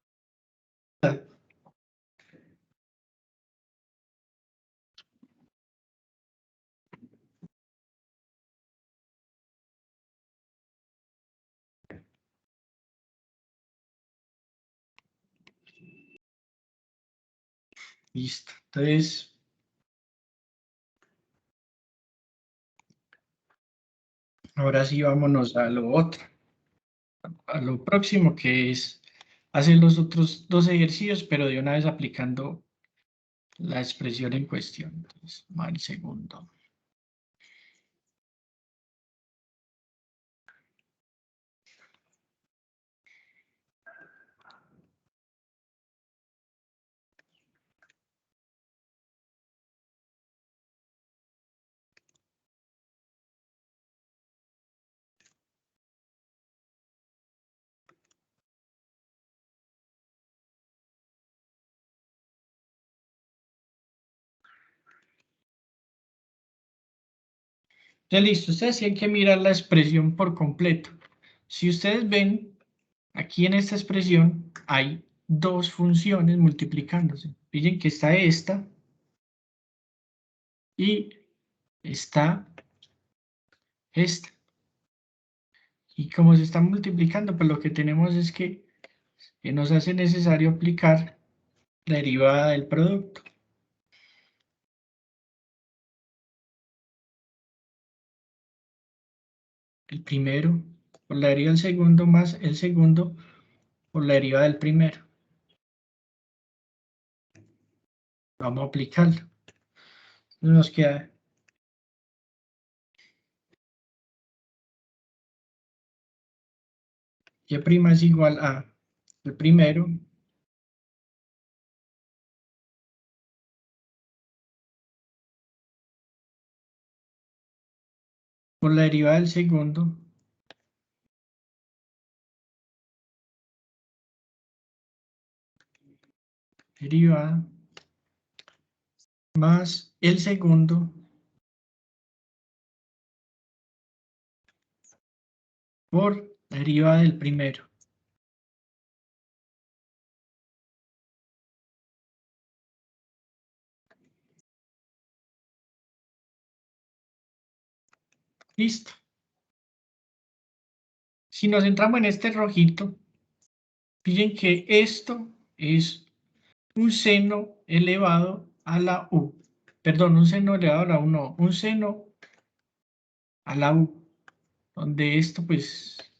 Listo. Entonces, ahora sí vámonos a lo otro, a lo próximo, que es hacer los otros dos ejercicios, pero de una vez aplicando la expresión en cuestión. Entonces, va el segundo. Ya listo, ustedes tienen que mirar la expresión por completo. Si ustedes ven, aquí en esta expresión hay dos funciones multiplicándose. Fíjense que está esta y está esta. Y como se están multiplicando, pues lo que tenemos es que nos hace necesario aplicar la derivada del producto. El primero por la derivada del segundo más el segundo por la derivada del primero. Vamos a aplicarlo. Nos queda y' es igual a el primero por la derivada del segundo derivada más el segundo por la derivada del primero. Listo. Si nos centramos en este rojito, fíjense que esto es un seno elevado a la u. Perdón, un seno elevado a la u, no, un seno a la u, donde esto pues,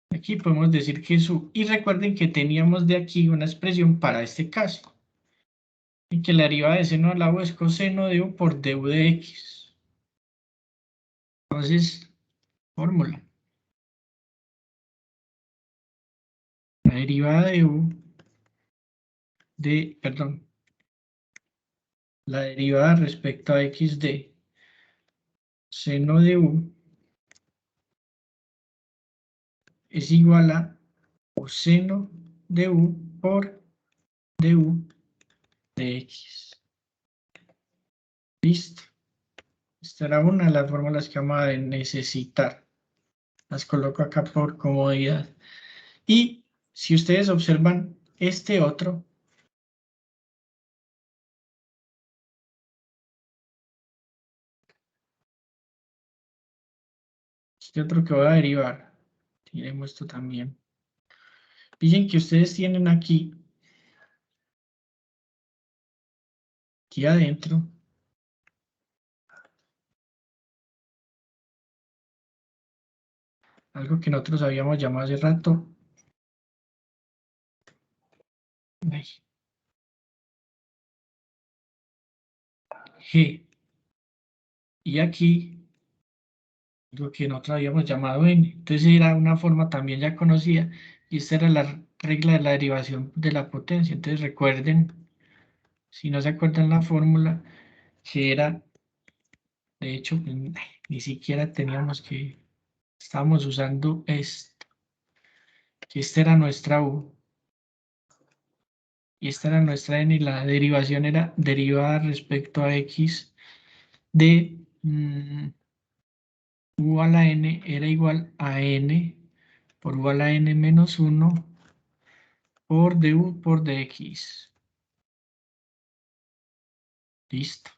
aquí podemos decir que es u. Y recuerden que teníamos de aquí una expresión para este caso, y que la derivada de seno a la u es coseno de u por du de x. Entonces, fórmula. La derivada de u perdón, la derivada respecto a x de seno de u es igual a coseno de u por du de x. Listo. Esta era una de las fórmulas que vamos a necesitar. Las coloco acá por comodidad. Y si ustedes observan este otro, que voy a derivar, tiremos esto también. Fíjense que ustedes tienen aquí adentro, algo que nosotros habíamos llamado hace rato. G. Y aquí, lo que nosotros habíamos llamado N. Entonces era una forma también ya conocida, y esta era la regla de la derivación de la potencia. Entonces recuerden, si no se acuerdan la fórmula, que era, de hecho, pues, ni siquiera teníamos que, estábamos usando esto, que esta era nuestra U, y esta era nuestra N, y la derivación era derivada respecto a X de U a la N era igual a N por U a la N menos 1 por du por dx. Listo.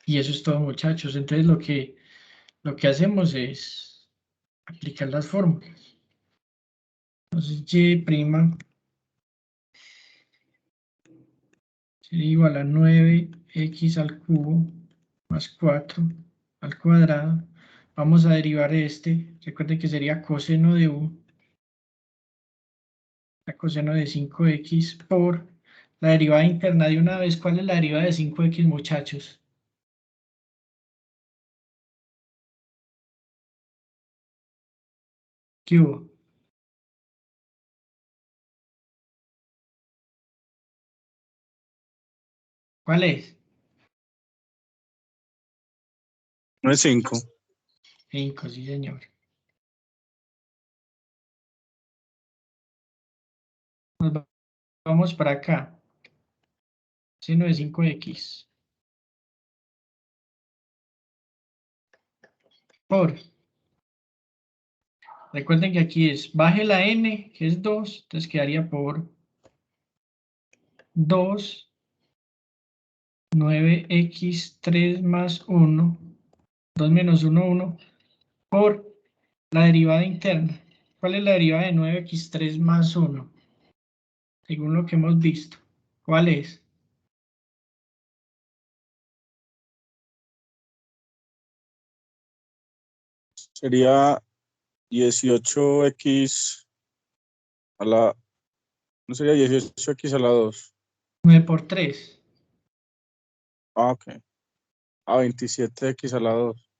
Y eso es todo, muchachos. Entonces lo que hacemos es aplicar las fórmulas. Entonces y' sería igual a 9x al cubo más 4 al cuadrado. Vamos a derivar este. Recuerden que sería coseno de u, la coseno de 5x por la derivada interna de una vez. ¿Cuál es la derivada de 5x, muchachos? ¿Qué hubo? ¿Cuál es? No es 5. 5, sí, señor. Vamos para acá. Seno de 5x. Por. Recuerden que aquí es, baje la n, que es 2, entonces quedaría por 2, 9x3 más 1, 2 menos 1, 1, por la derivada interna. ¿Cuál es la derivada de 9x3 más 1? Según lo que hemos visto. ¿Cuál es? Sería 18x a la... ¿No sería 18x a la 2? 9 por 3. Ah, ok. A 27x a la 2.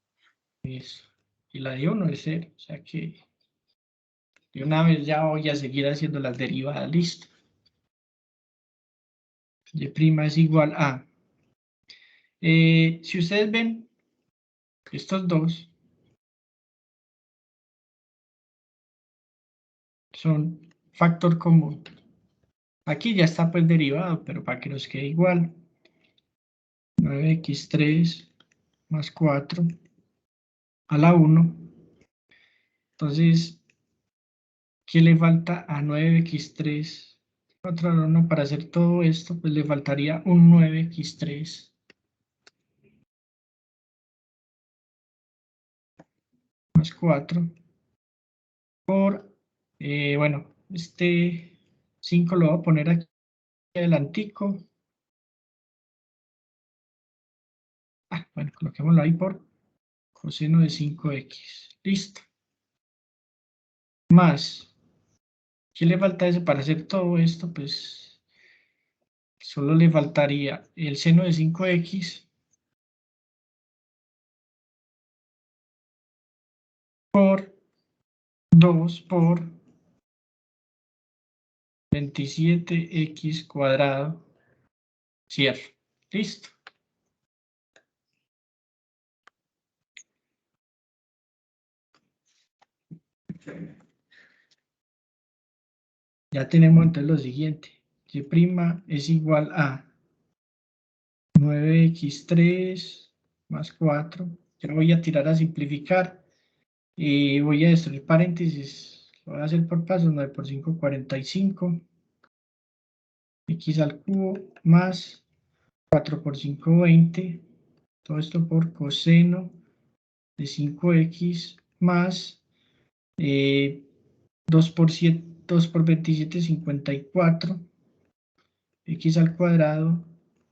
Eso. Y la de 1 es 0. O sea que de una vez ya voy a seguir haciendo las derivadas. Listo. Y' es igual a. Si ustedes ven, estos dos son factor común. Aquí ya está pues derivado, pero para que nos quede igual. 9x3 más 4 a la 1. Entonces, ¿qué le falta a 9x3? 4 a la 1 para hacer todo esto, pues le faltaría un 9x3 más 4 por, bueno, este 5 lo voy a poner aquí adelantico. Bueno, coloquémoslo ahí por coseno de 5x. Listo. Más, ¿qué le falta a ese para hacer todo esto? Pues solo le faltaría el seno de 5x por 2 por 27x cuadrado. Cierro. Listo. Ya tenemos entonces lo siguiente. Y' es igual a 9x3 más 4. Ya voy a tirar a simplificar. Y voy a destruir paréntesis. Lo voy a hacer por pasos. 9 por 5, 45. X al cubo más 4 por 5, 20. Todo esto por coseno de 5x más 2 por 7, 2 por 27, 54. X al cuadrado,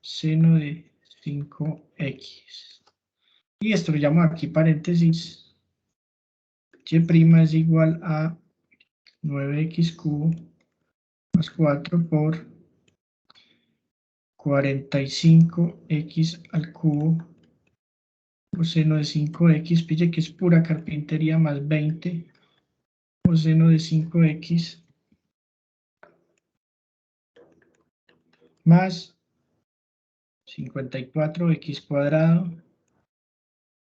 seno de 5x. Y esto lo llamo aquí paréntesis. Y' es igual a 9x cubo más 4 por 45x al cubo coseno de 5x, pille que es pura carpintería, más 20 coseno de 5x más 54x cuadrado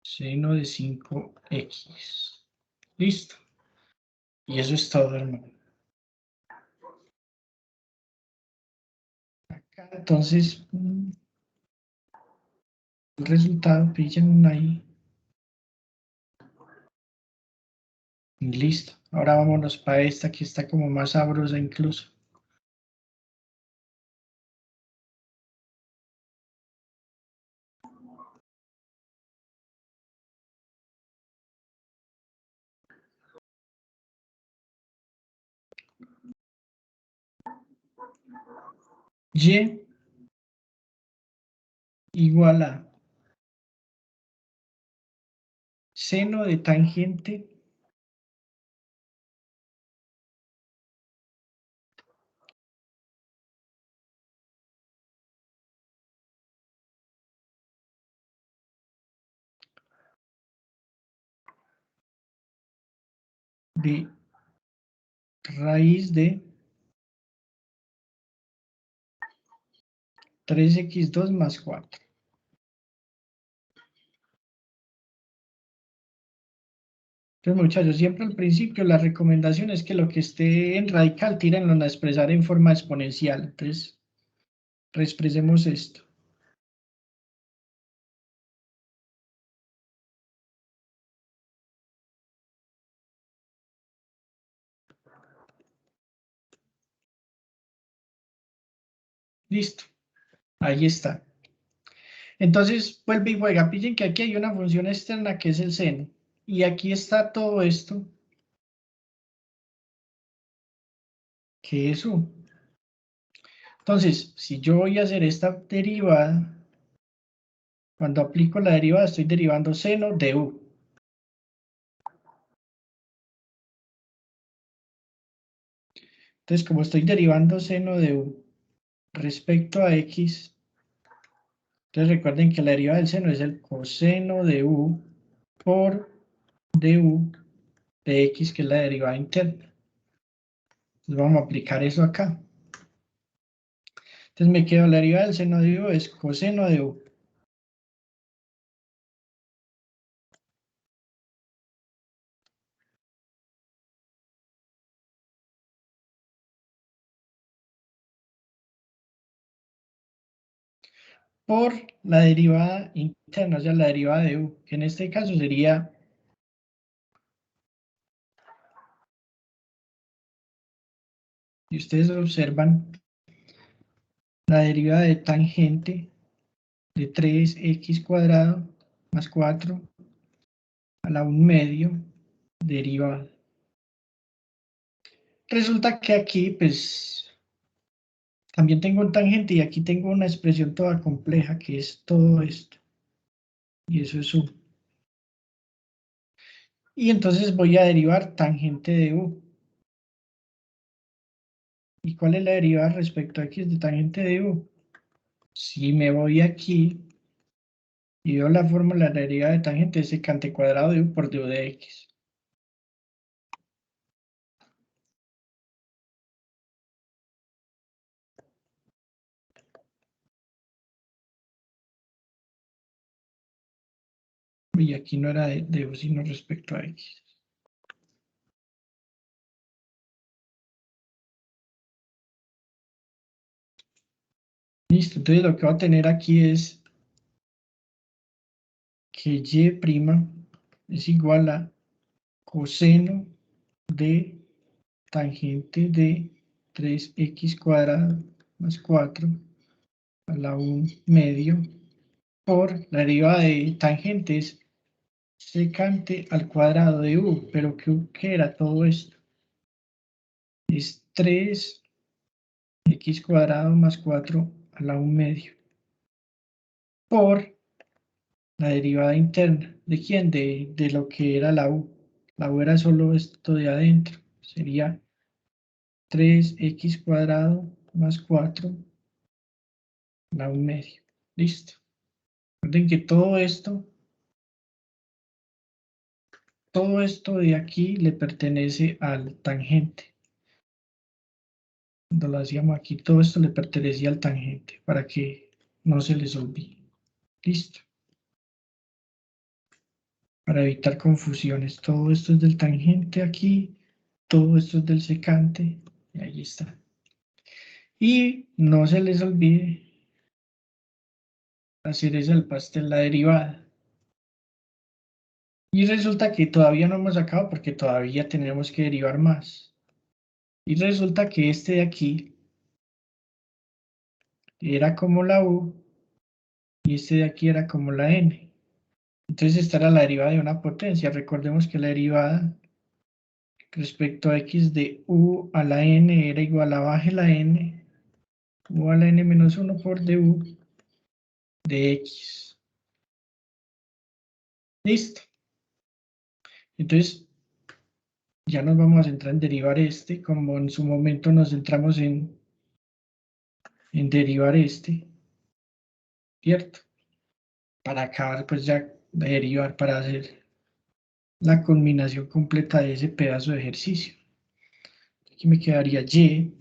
seno de 5x. Listo. Y eso es todo, hermano. Acá, entonces, el resultado, pillen ahí. Y listo. Ahora vámonos para esta que está como más sabrosa incluso. Y igual a seno de tangente de raíz de 3x2 más 4. Entonces, muchachos, siempre al principio la recomendación es que lo que esté en radical, tírenlo a expresar en forma exponencial. Entonces, reexpresemos esto. Listo. Ahí está. Entonces, vuelve y juega. Pillen que aquí hay una función externa que es el seno. Y aquí está todo esto, que es u. Entonces, si yo voy a hacer esta derivada, cuando aplico la derivada estoy derivando seno de u. Entonces, como estoy derivando seno de u respecto a x, entonces recuerden que la derivada del seno es el coseno de u por du de x, que es la derivada interna. Entonces vamos a aplicar eso acá. Entonces me quedo la derivada del seno de u es coseno de u. Por la derivada interna, o sea, la derivada de u, que en este caso sería y ustedes observan la derivada de tangente de 3x cuadrado más 4 a la 1 medio derivada. Resulta que aquí, pues, también tengo un tangente y aquí tengo una expresión toda compleja que es todo esto. Y eso es u. Y entonces voy a derivar tangente de u. ¿Y cuál es la derivada respecto a x de tangente de u? Si me voy aquí y veo la fórmula de la derivada de tangente es secante cuadrado de u por du de x. Y aquí no era de u, sino respecto a x. Listo, entonces lo que voy a tener aquí es que y' es igual a coseno de tangente de 3x cuadrado más 4 a la 1 medio por la derivada de tangente es secante al cuadrado de u, pero ¿qué era todo esto? Es 3x cuadrado más 4 a la 1 medio por la derivada interna. ¿De quién? De lo que era la u. La u era solo esto de adentro. Sería 3x cuadrado más 4 a la 1 medio. Listo. Recuerden que todo esto de aquí le pertenece al tangente. Cuando lo hacíamos aquí, todo esto le pertenecía al tangente, para que no se les olvide. Listo. Para evitar confusiones, todo esto es del tangente aquí, todo esto es del secante, y ahí está. Y no se les olvide la cereza del pastel, la derivada. Y resulta que todavía no hemos acabado porque todavía tenemos que derivar más. Y resulta que este de aquí era como la u y este de aquí era como la n. Entonces esta era la derivada de una potencia. Recordemos que la derivada respecto a x de u a la n era igual a baje la n, u a la n menos 1 por du de x. Listo. Entonces, ya nos vamos a centrar en derivar este, como en su momento nos centramos en derivar este, ¿cierto? Para acabar, pues ya de derivar, para hacer la combinación completa de ese pedazo de ejercicio. Aquí me quedaría y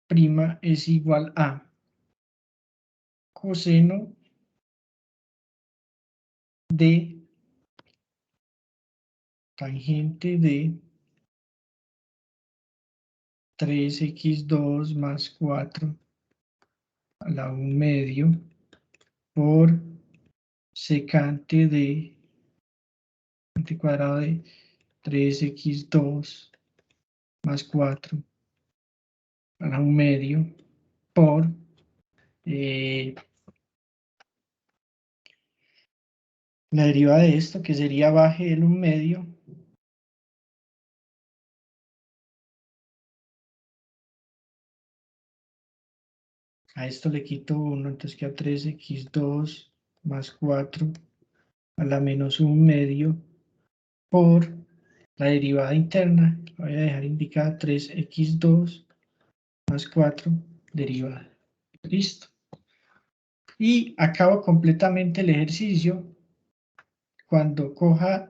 prima es igual a coseno de tangente de 3x2 más 4 a la 1 medio por secante de cuadrado de 3x2 más 4 a la 1 medio por la derivada de esto, que sería baje el 1 medio a esto le quito 1, entonces queda 3x2 más 4 a la menos 1 medio por la derivada interna, voy a dejar indicada 3x2 más 4 derivada. Listo. Y acabo completamente el ejercicio cuando coja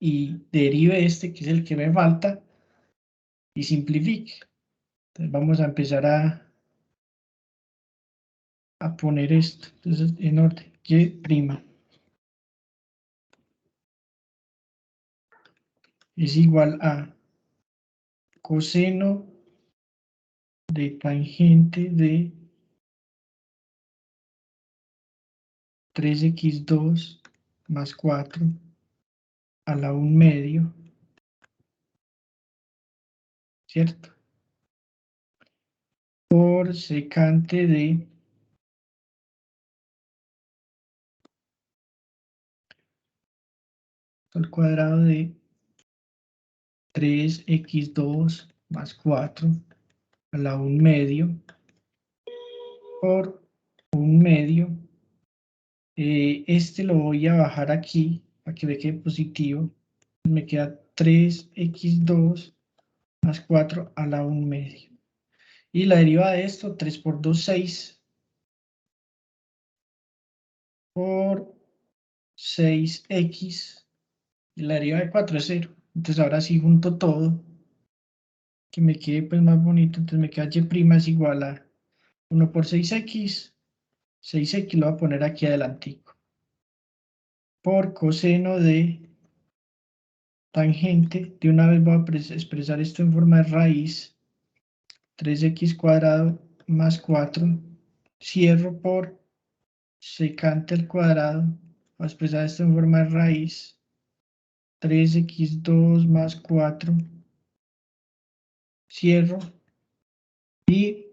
y derive este, que es el que me falta, y simplifique. Entonces vamos a empezar a poner esto. Entonces, en orden, y' es igual a coseno de tangente de 3x2 más 4 a la 1 medio, ¿cierto? Por secante de al cuadrado de 3x2 más 4 a la 1 medio por 1 medio. Este lo voy a bajar aquí para que me quede positivo. Me queda 3x2 más 4 a la 1 medio. Y la derivada de esto, 3 por 2, 6. Por 6x. Y la derivada de 4 es 0. Entonces ahora sí junto todo. Que me quede pues más bonito. Entonces me queda y' es igual a 1 por 6x. 6x lo voy a poner aquí adelantico. Por coseno de tangente. De una vez voy a expresar esto en forma de raíz. 3x cuadrado más 4. Cierro por secante al cuadrado. Voy a expresar esto en forma de raíz. 3x2 más 4. Cierro. Y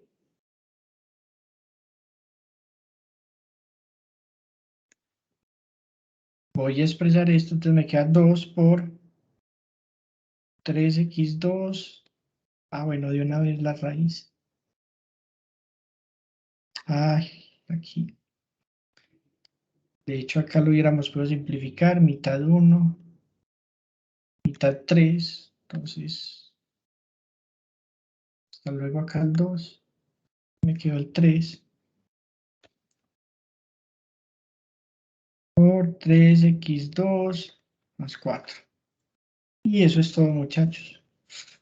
voy a expresar esto. Entonces me queda 2 por 3x2. Bueno, de una vez la raíz. Aquí. De hecho, acá lo hubiéramos podido simplificar. Mitad 1, mitad 3. Entonces, hasta luego acá el 2. Me quedó el 3. Por 3x2 más 4. Y eso es todo, muchachos.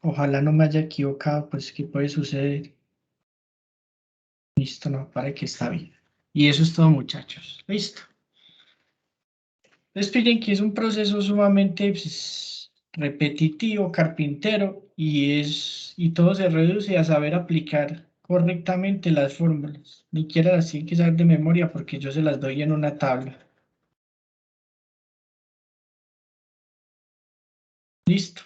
Ojalá no me haya equivocado, pues, ¿qué puede suceder? Listo, no, para que está bien. Y eso es todo, muchachos. Listo. Entonces, pillen que es un proceso sumamente pues, repetitivo, carpintero, y todo se reduce a saber aplicar correctamente las fórmulas. Ni siquiera las tienen que saber de memoria porque yo se las doy en una tabla. Listo.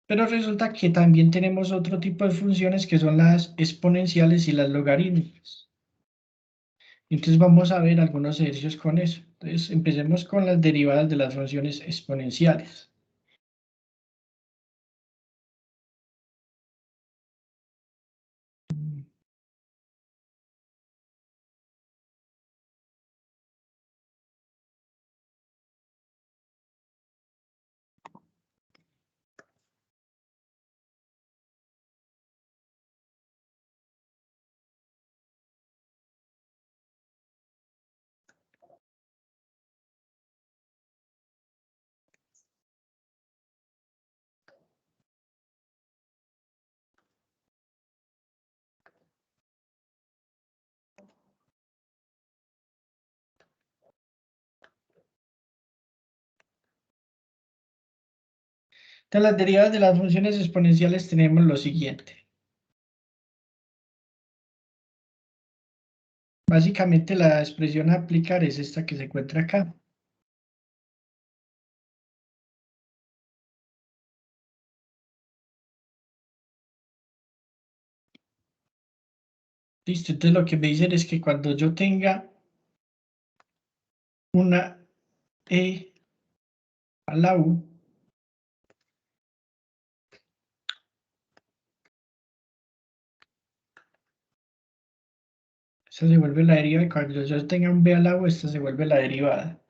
Pero resulta que también tenemos otro tipo de funciones que son las exponenciales y las logarítmicas. Entonces vamos a ver algunos ejercicios con eso. Entonces empecemos con las derivadas de las funciones exponenciales. Entonces, las derivadas de las funciones exponenciales tenemos lo siguiente. Básicamente la expresión a aplicar es esta que se encuentra acá. Listo, entonces lo que me dicen es que cuando yo tenga una e a la u, esta se vuelve la derivada, y cuando yo tenga un b a la u, esta se vuelve la derivada.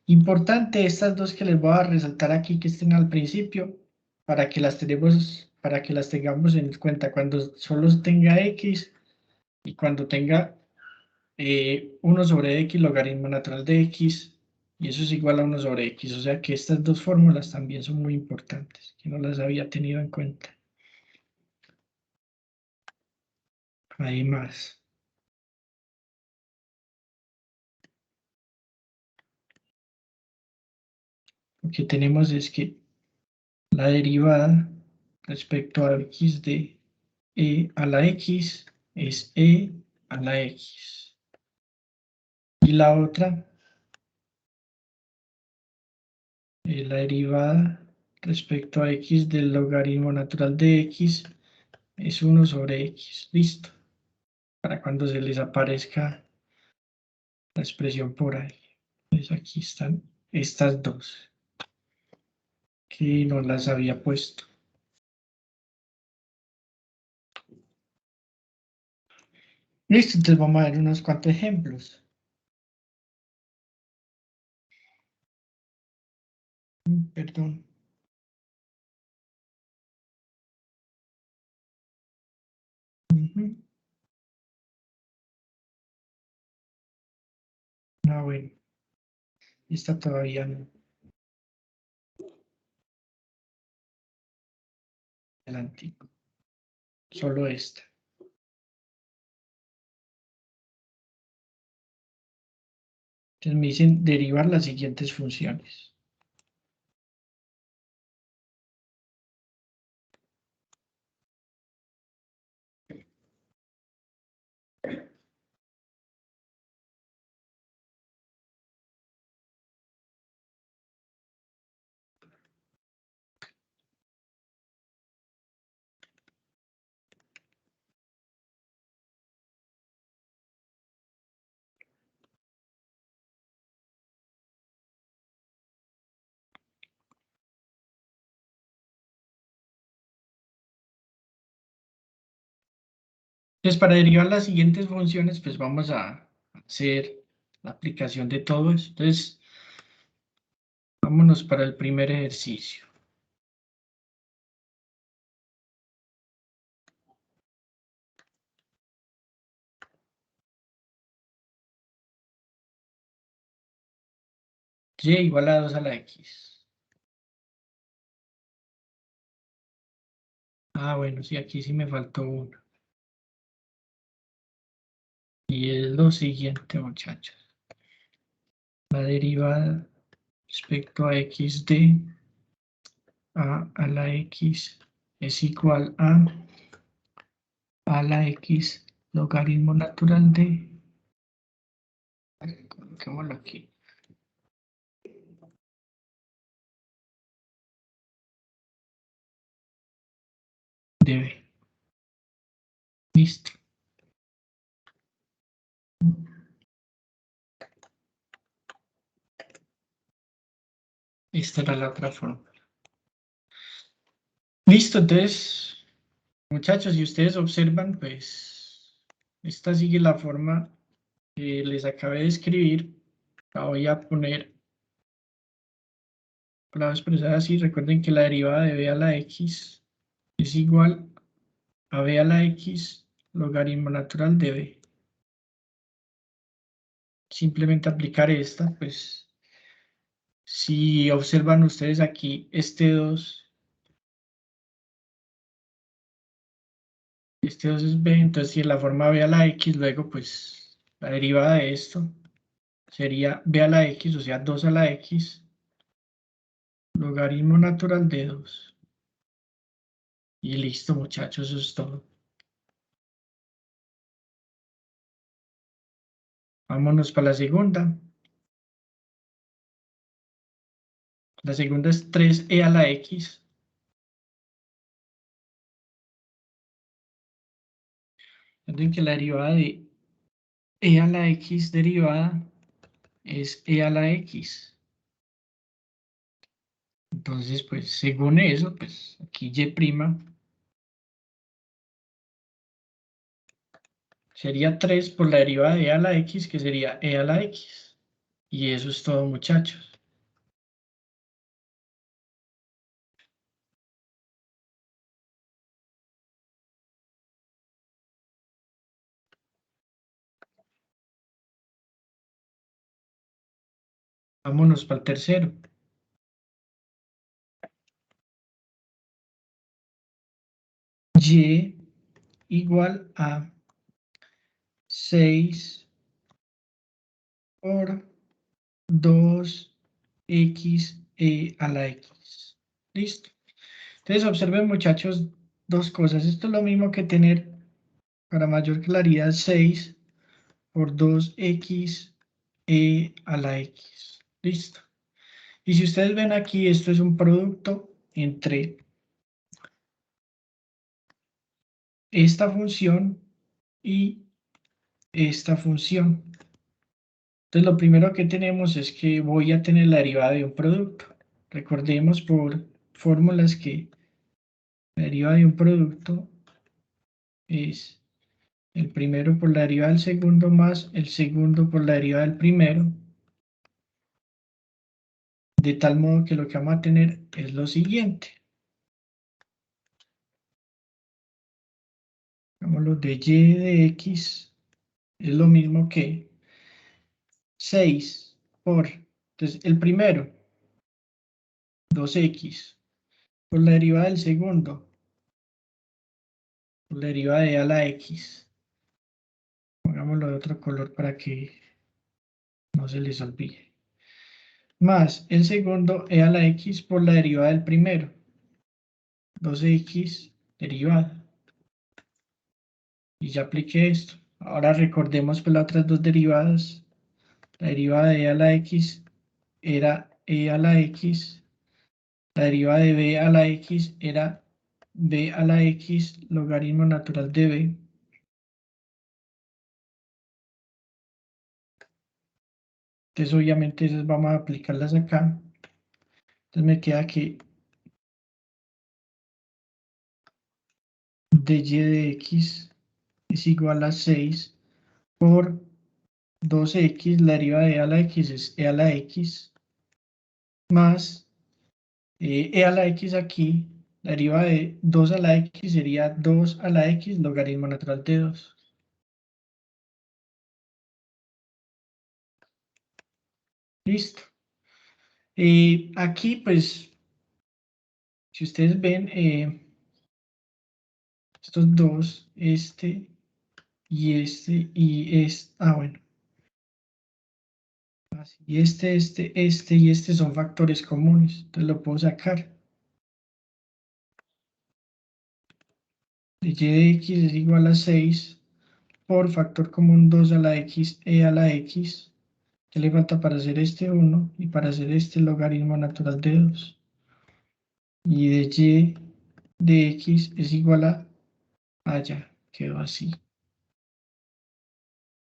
Importante estas dos que les voy a resaltar aquí que estén al principio, para que las tengamos en cuenta cuando solo tenga x y cuando tenga 1 sobre x logaritmo natural de x, y eso es igual a 1 sobre x, o sea que estas dos fórmulas también son muy importantes, que no las había tenido en cuenta. Hay más. Lo que tenemos es que la derivada respecto a x de e a la x es e a la x. Y la otra, la derivada respecto a x del logaritmo natural de x es 1 sobre x. Listo. Para cuando se les aparezca la expresión por ahí. Pues aquí están estas dos, que no las había puesto. Listo, entonces vamos a ver unos cuantos ejemplos. Perdón. Ah, bueno. Esta todavía no. El antiguo. Solo esta. Entonces me dicen derivar las siguientes funciones. Entonces, para derivar las siguientes funciones, pues vamos a hacer la aplicación de todo eso. Entonces, vámonos para el primer ejercicio. Y igual a 2 a la x. Ah, bueno, sí, aquí sí me faltó uno. Y es lo siguiente, muchachos. La derivada respecto a x de a la x es igual a la x logaritmo natural de, coloquémoslo aquí, de b. Listo. Esta era la otra forma. Listo, entonces, muchachos, si ustedes observan, pues, esta sigue la forma que les acabé de escribir. La voy a poner, la voy a expresar así. Recuerden que la derivada de b a la x es igual a b a la x logaritmo natural de b. Simplemente aplicar esta, pues, si observan ustedes aquí, este 2 es b, entonces si en la forma b a la x, luego, pues, la derivada de esto sería b a la x, o sea, 2 a la x, logaritmo natural de 2. Y listo, muchachos, eso es todo. Vámonos para la segunda. La segunda es 3e a la x. Recuerden que la derivada de e a la x derivada es e a la x. Entonces, pues, según eso, pues, aquí y' sería 3 por la derivada de e a la x, que sería e a la x. Y eso es todo, muchachos. Vámonos para el tercero. Y igual a 6 por 2xe a la x. Listo. Entonces observen, muchachos, dos cosas. Esto es lo mismo que tener, para mayor claridad, 6 por 2xe a la x. Listo. Y si ustedes ven aquí, esto es un producto entre esta función y esta función. Entonces lo primero que tenemos es que voy a tener la derivada de un producto. Recordemos por fórmulas que la derivada de un producto es el primero por la derivada del segundo más el segundo por la derivada del primero, de tal modo que lo que vamos a tener es lo siguiente. Lo de y de x es lo mismo que 6 por, entonces el primero, 2x, por la derivada del segundo, por la derivada de a la x. Pongámoslo de otro color para que no se les olvide. Más el segundo e a la x por la derivada del primero. 2x derivada. Y ya apliqué esto. Ahora recordemos pues las otras dos derivadas. La derivada de e a la x era e a la x. La derivada de b a la x era b a la x logaritmo natural de b. Entonces obviamente esas vamos a aplicarlas acá. Entonces me queda que dy de x es igual a 6 por 2x, la derivada de e a la x es e a la x, más e a la x aquí, la derivada de 2 a la x sería 2 a la x logaritmo natural de 2. Listo. Aquí, pues, si ustedes ven, estos dos, este y este y este, bueno. Y este y este son factores comunes, entonces lo puedo sacar. De y de x es igual a 6 por factor común 2 a la x e a la x. ¿Qué le falta para hacer este 1? Y para hacer este logaritmo natural de 2. Y de y de x es igual a allá. Quedó así.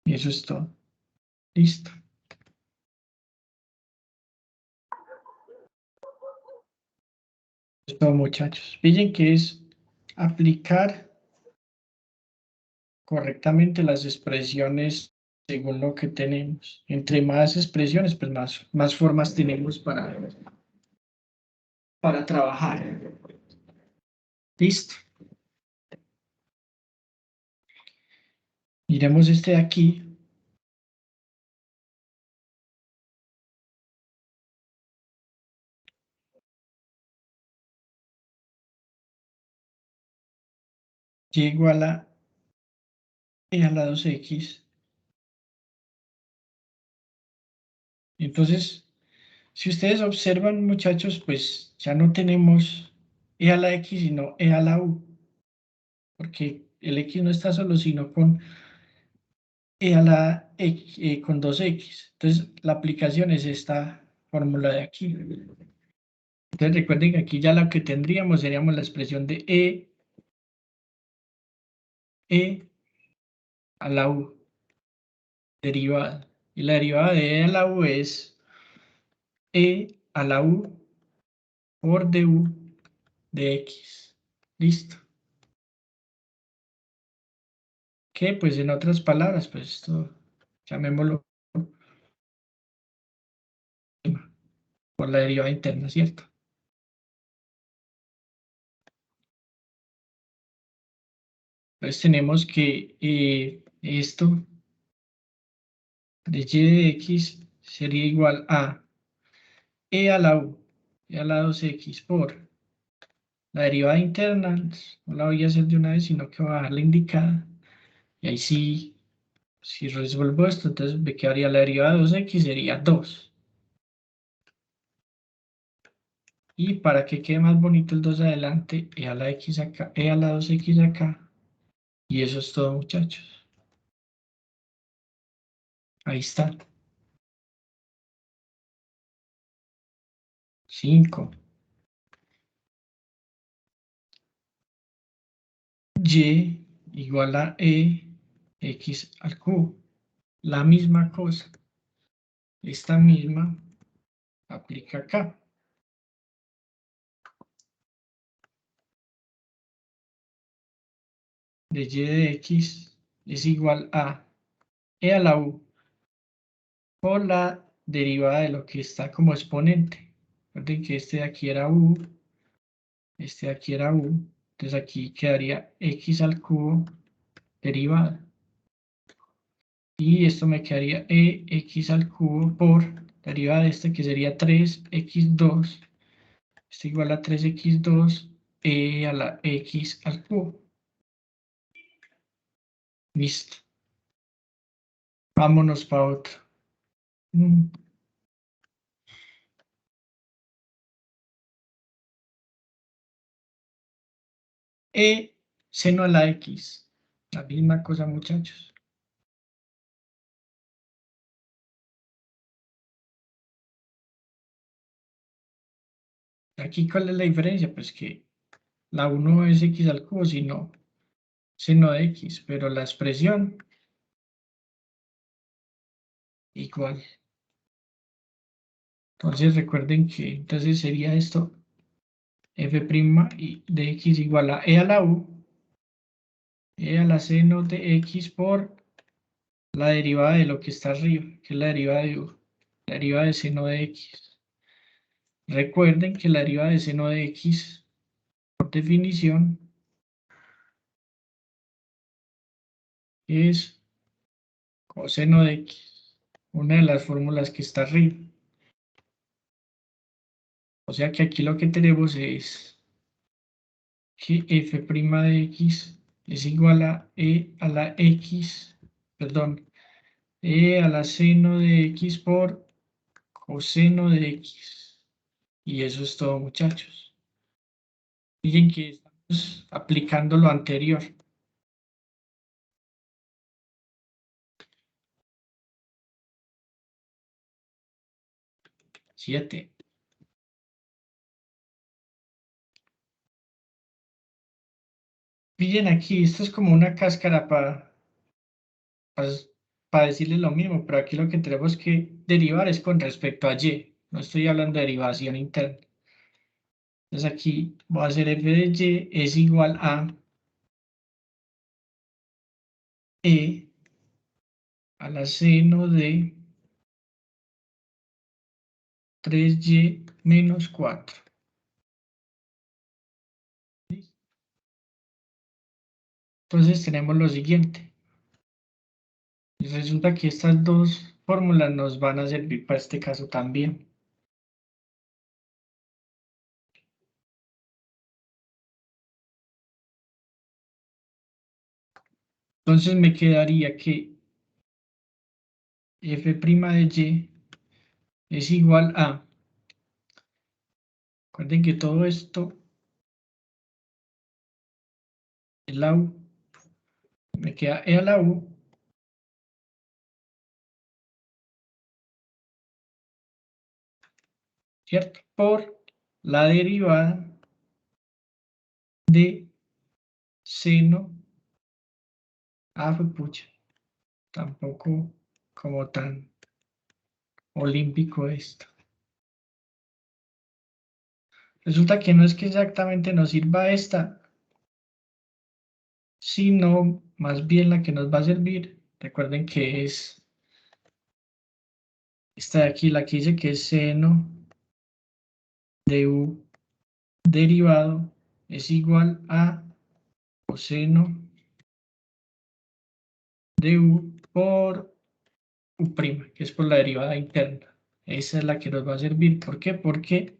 Y eso es todo. Listo. Eso es todo, muchachos. Pillen que es aplicar correctamente las expresiones según lo que tenemos. Entre más expresiones, pues más formas tenemos para trabajar. Listo. Miremos este de aquí. Y igual a e a la 2x. Entonces, si ustedes observan, muchachos, pues ya no tenemos e a la x, sino e a la u. Porque el x no está solo, sino con e a la x, con 2x. Entonces, la aplicación es esta fórmula de aquí. Entonces, recuerden que aquí ya lo que tendríamos seríamos la expresión de e a la u derivada. Y la derivada de e a la u es e a la u por du de x. Listo. Que pues en otras palabras, pues esto llamémoslo por la derivada interna, ¿cierto? Entonces tenemos que esto de y de x sería igual a e a la u, e a la 2x por la derivada interna, no la voy a hacer de una vez, sino que voy a dejar la indicada. Y ahí sí, si resuelvo esto, entonces me quedaría la derivada de 2x sería 2. Y para que quede más bonito el 2 adelante, e a la x acá, e a la 2x acá. Y eso es todo, muchachos. Ahí está. 5. Y igual a x al cubo. La misma cosa. Esta misma aplica acá. De y de x es igual a e a la u por la derivada de lo que está como exponente. Recuerden que este de aquí era u, este de aquí era u, entonces aquí quedaría x al cubo derivada. Y esto me quedaría ex al cubo por la derivada de este que sería 3x2. Esto igual a 3x2 e a la x al cubo. Listo. Vámonos para otro. E seno a la x. La misma cosa, muchachos. Aquí, ¿cuál es la diferencia? Pues que la 1 es x al cubo, sino seno de x, pero la expresión igual. Entonces recuerden que entonces sería esto f' de x igual a e a la u, e a la seno de x por la derivada de lo que está arriba, que es la derivada de u, la derivada de seno de x. Recuerden que la derivada de seno de x, por definición, es coseno de x, una de las fórmulas que está arriba. O sea que aquí lo que tenemos es que f' de x es igual a e a la x, perdón, e a la seno de x por coseno de x. Y eso es todo, muchachos. Miren que estamos aplicando lo anterior. 7. Miren aquí, esto es como una cáscara para decirles lo mismo, pero aquí lo que tenemos que derivar es con respecto a y. No estoy hablando de derivación interna. Entonces aquí voy a hacer f de y es igual a e a la seno de 3y menos 4. Entonces tenemos lo siguiente. Y resulta que estas dos fórmulas nos van a servir para este caso también. Entonces me quedaría que f' de y es igual a, recuerden que todo esto es la U. Me queda E a la U. ¿Cierto? Por la derivada de seno. Fue pucha. Tampoco como tan olímpico esto. Resulta que no es que exactamente nos sirva esta, sino más bien la que nos va a servir. Recuerden que es esta de aquí, la que dice que es seno de U derivado es igual a coseno de U por U', que es por la derivada interna. Esa es la que nos va a servir. ¿Por qué? Porque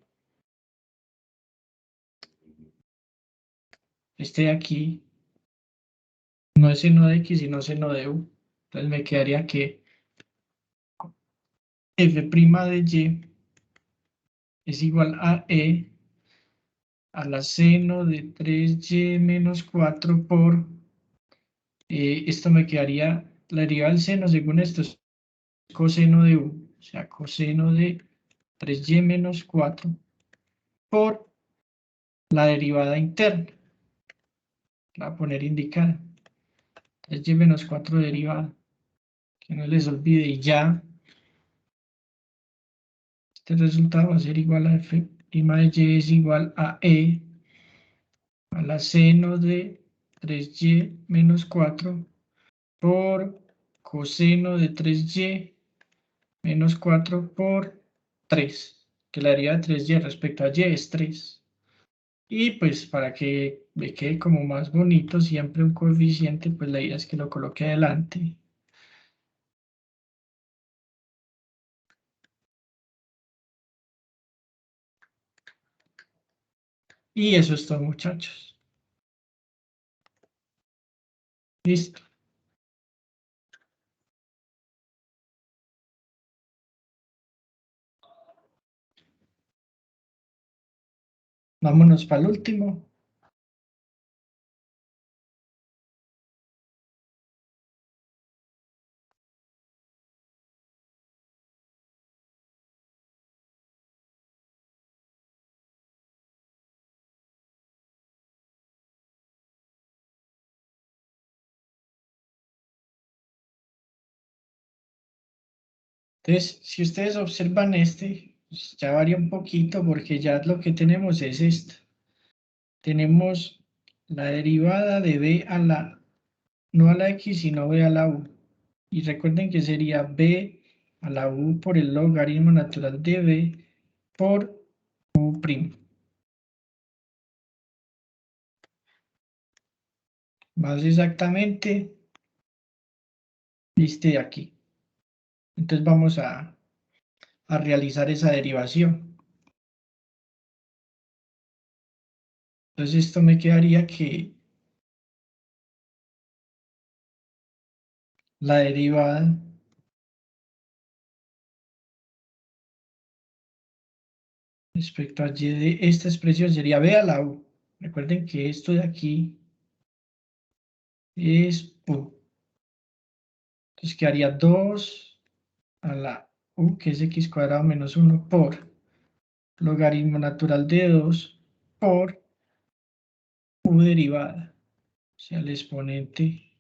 este de aquí no es seno de X, sino seno de U. Entonces me quedaría que f' de Y es igual a E a la seno de 3Y menos 4 por, esto me quedaría, la derivada del seno según esto es coseno de U, o sea, coseno de 3Y menos 4 por la derivada interna. La voy a poner indicada. 3Y menos 4 derivada. Que no les olvide y ya. Este resultado va a ser igual a f' de Y es igual a E a la seno de 3Y menos 4 por coseno de 3Y menos 4 por 3, que la derivada de 3Y respecto a Y es 3. Y pues para que me quede como más bonito siempre un coeficiente, pues la idea es que lo coloque adelante. Y eso es todo, muchachos. Listo. Vámonos para el último. Entonces, si ustedes observan este, pues ya varía un poquito porque ya lo que tenemos es esto. Tenemos la derivada de b a la, no a la x, sino b a la u. Y recuerden que sería b a la u por el logaritmo natural de b por u'. Más exactamente, este de aquí. Entonces vamos a realizar esa derivación. Entonces esto me quedaría que la derivada respecto a y de esta expresión sería b a la u. Recuerden que esto de aquí es u. Entonces quedaría 2 a la u, que es x cuadrado menos 1 por logaritmo natural de 2 por u derivada. O sea, el exponente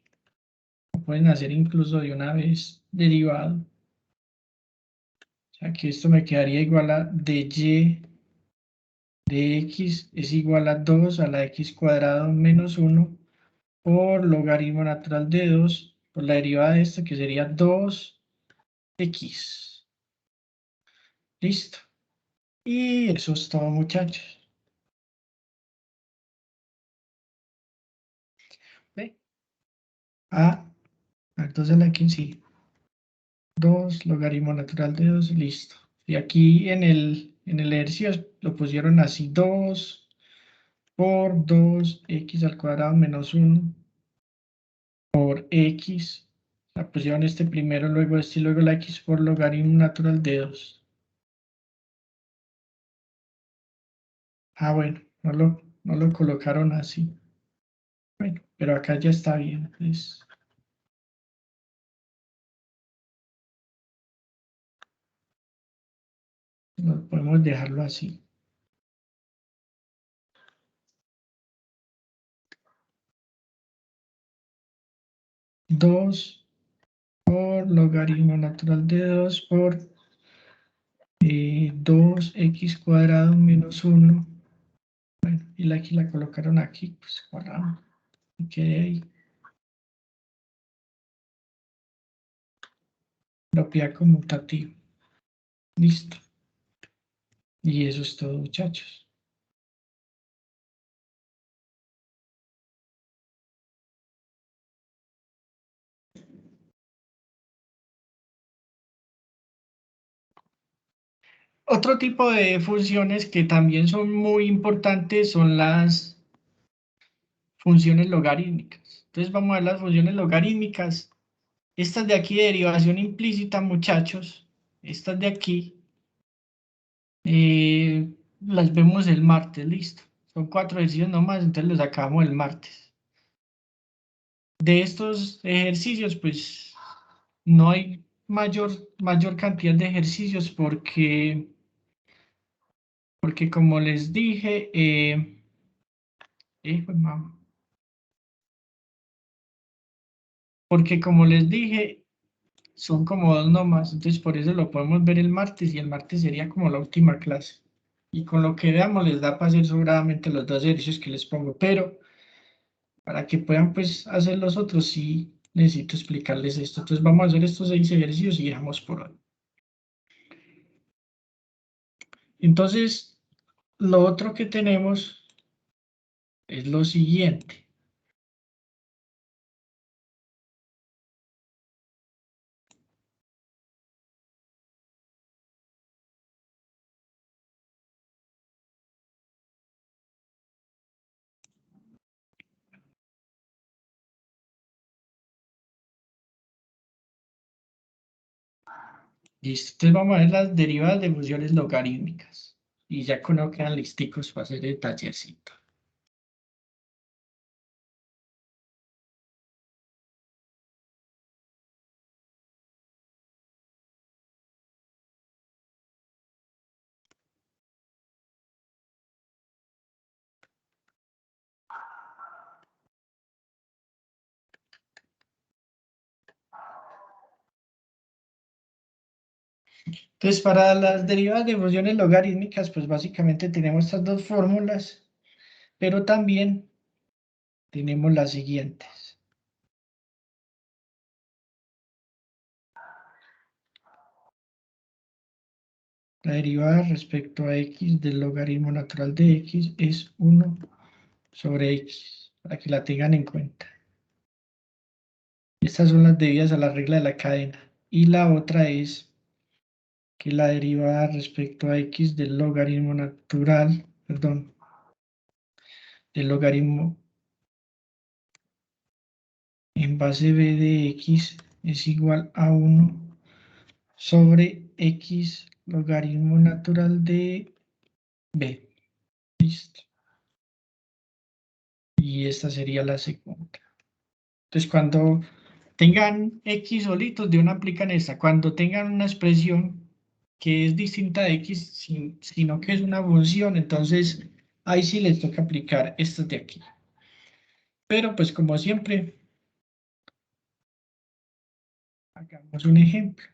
lo pueden hacer incluso de una vez derivado. O sea, que esto me quedaría igual a dy de x es igual a 2 a la x cuadrado menos 1 por logaritmo natural de 2 por la derivada de esto que sería 2x. Listo. Y eso es todo, muchachos. ¿Ve? Entonces aquí sí. 2 logaritmo natural de 2, listo. Y aquí en el ejercicio lo pusieron así, 2 por 2x al cuadrado menos 1 por x. La pusieron este primero, luego este y luego la x por logaritmo natural de 2. Bueno, no lo colocaron así. Bueno, pero acá ya está bien. Entonces, podemos dejarlo así. Dos por logaritmo natural de 2 por 2x cuadrado menos 1. Bueno, y la aquí la colocaron aquí, pues guardamos. Y quede ahí. Propiedad conmutativa. Listo. Y eso es todo, muchachos. Otro tipo de funciones que también son muy importantes son las funciones logarítmicas. Entonces vamos a ver las funciones logarítmicas. Estas de aquí de derivación implícita, muchachos. Estas de aquí las vemos el martes, listo. Son 4 ejercicios nomás, entonces los acabamos el martes. De estos ejercicios, pues no hay mayor cantidad de ejercicios porque como les dije, pues, mamá. Porque como les dije, son como dos nomás, entonces por eso lo podemos ver el martes y el martes sería como la última clase. Y con lo que veamos les da para hacer sobradamente los dos ejercicios que les pongo, pero para que puedan pues hacer los otros sí necesito explicarles esto. Entonces vamos a hacer estos 6 ejercicios y dejamos por hoy. Entonces, lo otro que tenemos es lo siguiente. Listo. Entonces vamos a ver las derivadas de funciones logarítmicas. Y ya con eso quedan listicos para hacer el tallercito. Entonces, para las derivadas de funciones logarítmicas, pues básicamente tenemos estas dos fórmulas, pero también tenemos las siguientes. La derivada respecto a x del logaritmo natural de x es 1 sobre x, para que la tengan en cuenta. Estas son las debidas a la regla de la cadena. Y la otra es que la derivada respecto a x del logaritmo natural, perdón, del logaritmo en base b de x es igual a 1 sobre x logaritmo natural de b. Listo. Y esta sería la segunda. Entonces, cuando tengan x solitos, de una aplican esta. Cuando tengan una expresión que es distinta de x, sino que es una función, entonces ahí sí les toca aplicar estas de aquí. Pero pues como siempre, hagamos un ejemplo.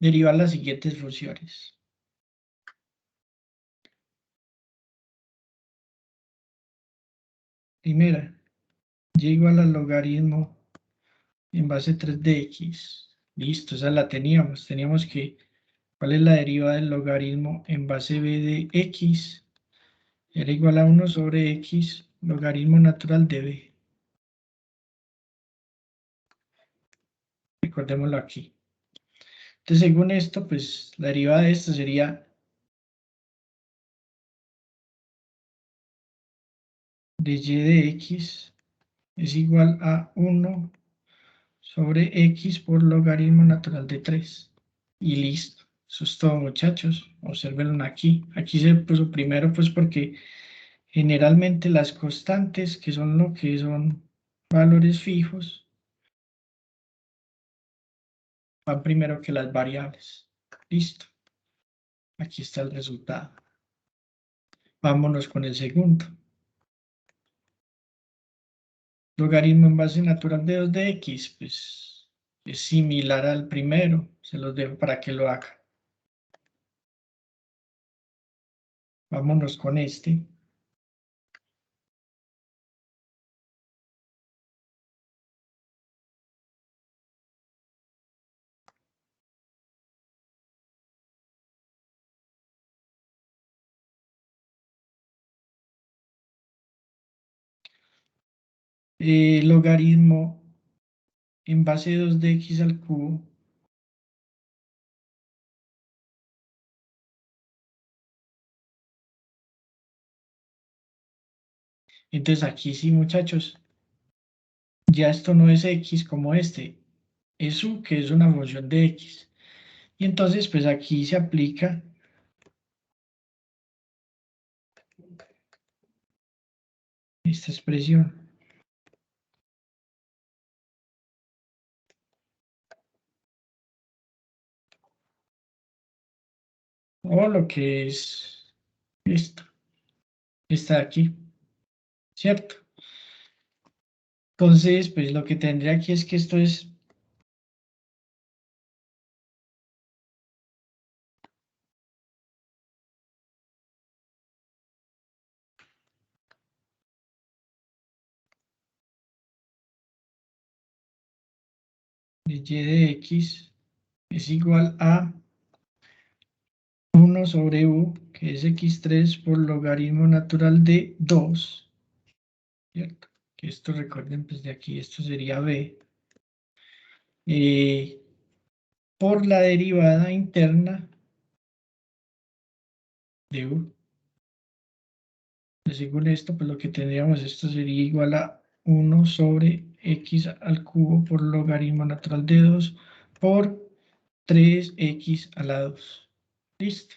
Derivar las siguientes funciones. primera, y igual al logaritmo en base 3 de x. Listo, esa la teníamos. Teníamos que, ¿cuál es la derivada del logaritmo en base b de x? Era igual a 1 sobre x, logaritmo natural de b. Recordémoslo aquí. Entonces, según esto, pues la derivada de esto sería de y de x es igual a 1 sobre x por logaritmo natural de 3. Y listo. Eso es todo, muchachos. Observenlo aquí. Aquí se puso primero, pues porque generalmente las constantes, que son lo que son valores fijos, van primero que las variables. Listo. Aquí está el resultado. Vámonos con el segundo. Logaritmo en base natural de 2 de x, pues es similar al primero. Se los dejo para que lo haga. Vámonos con este. Logaritmo en base de 2 de x al cubo. Entonces aquí sí, muchachos, ya esto no es x como este, es u, que es una función de x. Y entonces, pues aquí se aplica esta expresión. O lo que es esto, está aquí, ¿cierto? Entonces, pues lo que tendría aquí es que esto es de y de x es igual a 1 sobre u, que es x3 por logaritmo natural de 2, ¿cierto? Que esto recuerden, pues de aquí esto sería b, por la derivada interna de u. Entonces, según esto, pues lo que tendríamos, esto sería igual a 1 sobre x al cubo por logaritmo natural de 2 por 3x a la 2. Listo.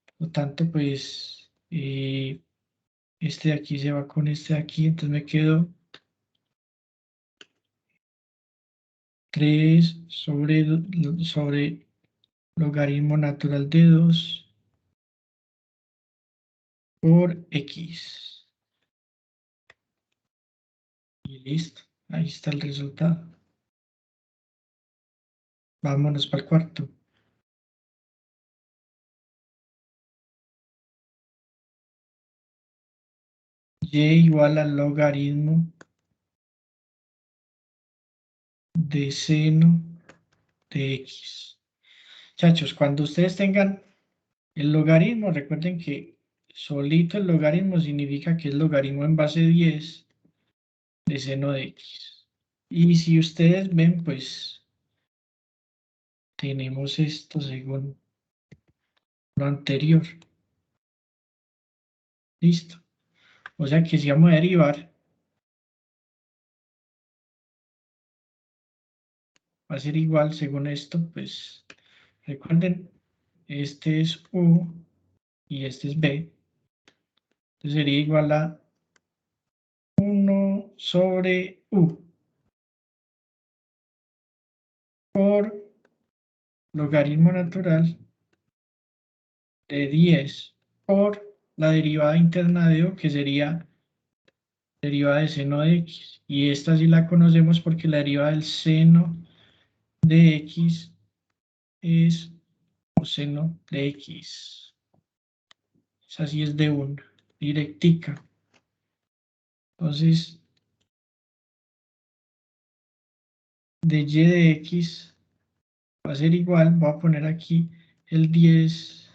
Por lo tanto, pues este de aquí se va con este de aquí, entonces me quedo 3 sobre logaritmo natural de 2 por x. Y listo, ahí está el resultado. Vámonos para el cuarto. Y igual al logaritmo de seno de x. Muchachos, cuando ustedes tengan el logaritmo, recuerden que solito el logaritmo significa que es logaritmo en base 10 de seno de x. Y si ustedes ven, pues tenemos esto según lo anterior. Listo. O sea que si vamos a derivar, va a ser igual según esto, pues recuerden, este es u y este es b. Entonces sería igual a 1 sobre u por logaritmo natural de 10 por la derivada interna de u, que sería derivada de seno de x. Y esta sí la conocemos porque la derivada del seno de x es coseno de x. Esa sí es de 1, directica. Entonces, de y de x va a ser igual, voy a poner aquí el 10,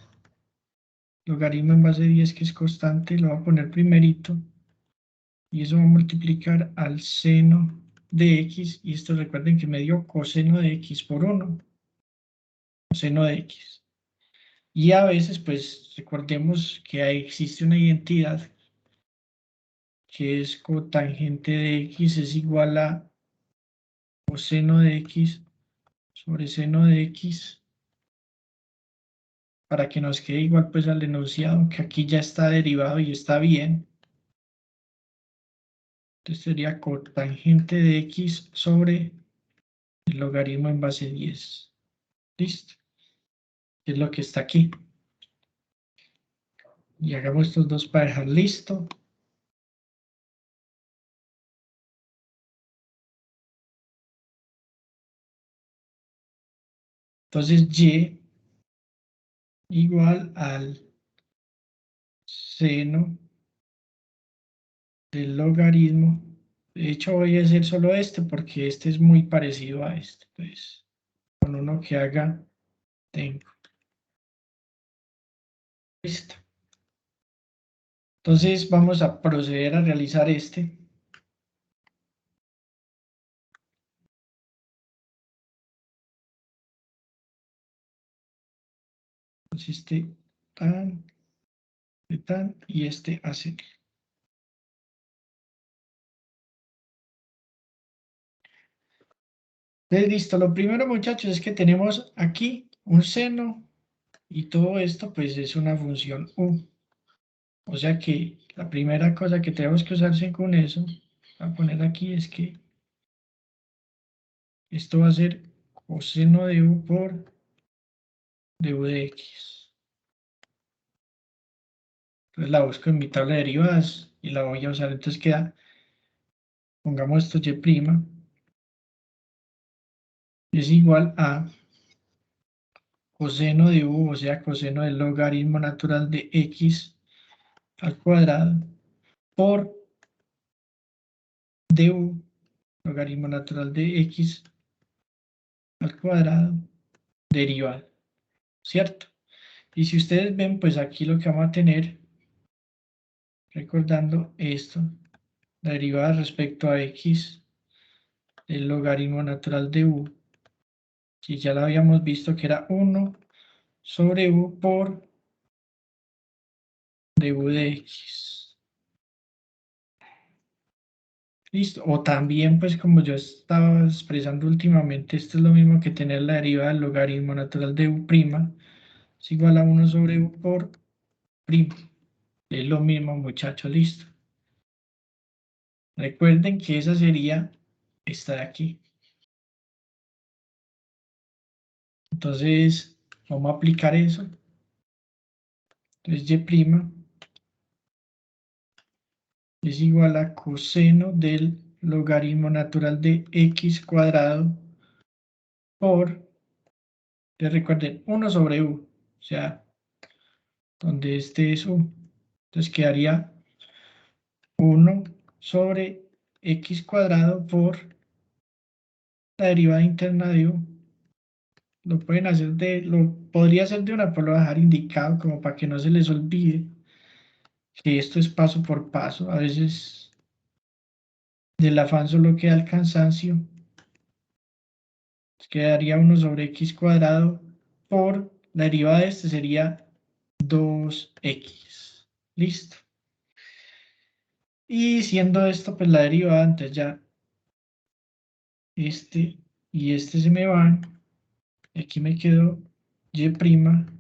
logaritmo en base de 10 que es constante, lo voy a poner primerito, y eso va a multiplicar al seno de x, y esto recuerden que me dio coseno de x por 1, coseno de x. Y a veces, pues, recordemos que existe una identidad que es cotangente de x es igual a coseno de x sobre seno de x, para que nos quede igual pues al enunciado, que aquí ya está derivado y está bien. Entonces sería cotangente de x sobre el logaritmo en base 10. ¿Listo? Es lo que está aquí. Y hagamos estos dos para dejar listo. Entonces y igual al seno del logaritmo. De hecho voy a hacer solo este porque este es muy parecido a este. Entonces, con uno que haga, tengo. Listo. Entonces vamos a proceder a realizar este. Entonces este tan y este así. Entonces listo, lo primero muchachos es que tenemos aquí un seno y todo esto pues es una función u. O sea que la primera cosa que tenemos que usarse con eso, voy a poner aquí es que esto va a ser coseno de u por du de x. Entonces la busco en mi tabla de derivadas y la voy a usar. Entonces queda, pongamos esto y' es igual a coseno de u, o sea, coseno del logaritmo natural de x al cuadrado por du, logaritmo natural de x al cuadrado derivado, ¿cierto? Y si ustedes ven, pues aquí lo que vamos a tener, recordando esto, la derivada respecto a x, el logaritmo natural de u, si ya lo habíamos visto que era 1 sobre u por du de x. Listo. O también, pues como yo estaba expresando últimamente, esto es lo mismo que tener la derivada del logaritmo natural de u', es igual a 1 sobre u por primo. Es lo mismo, muchachos, listo. Recuerden que esa sería esta de aquí. Entonces, vamos a aplicar eso. Entonces, y' es igual a coseno del logaritmo natural de x cuadrado por, recuerden, 1 sobre u, o sea, donde este es u. Entonces quedaría 1 sobre x cuadrado por la derivada interna de u. Lo pueden hacer lo podría hacer de una, pero lo voy a dejar indicado como para que no se les olvide que esto es paso por paso. A veces del afán solo queda el cansancio. Quedaría 1 sobre x cuadrado por la derivada de este sería 2x. Listo. Y siendo esto pues la derivada, entonces ya este y este se me van. Aquí me quedó y'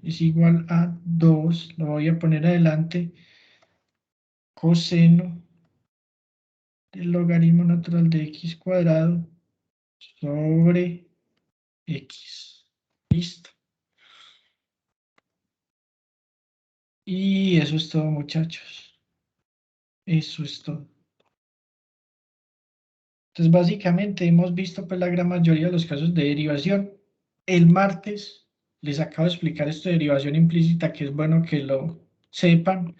es igual a 2, lo voy a poner adelante, coseno del logaritmo natural de x cuadrado sobre x. Listo. Y eso es todo, muchachos. Eso es todo. Entonces, básicamente hemos visto pues la gran mayoría de los casos de derivación. El martes les acabo de explicar esto de derivación implícita, que es bueno que lo sepan.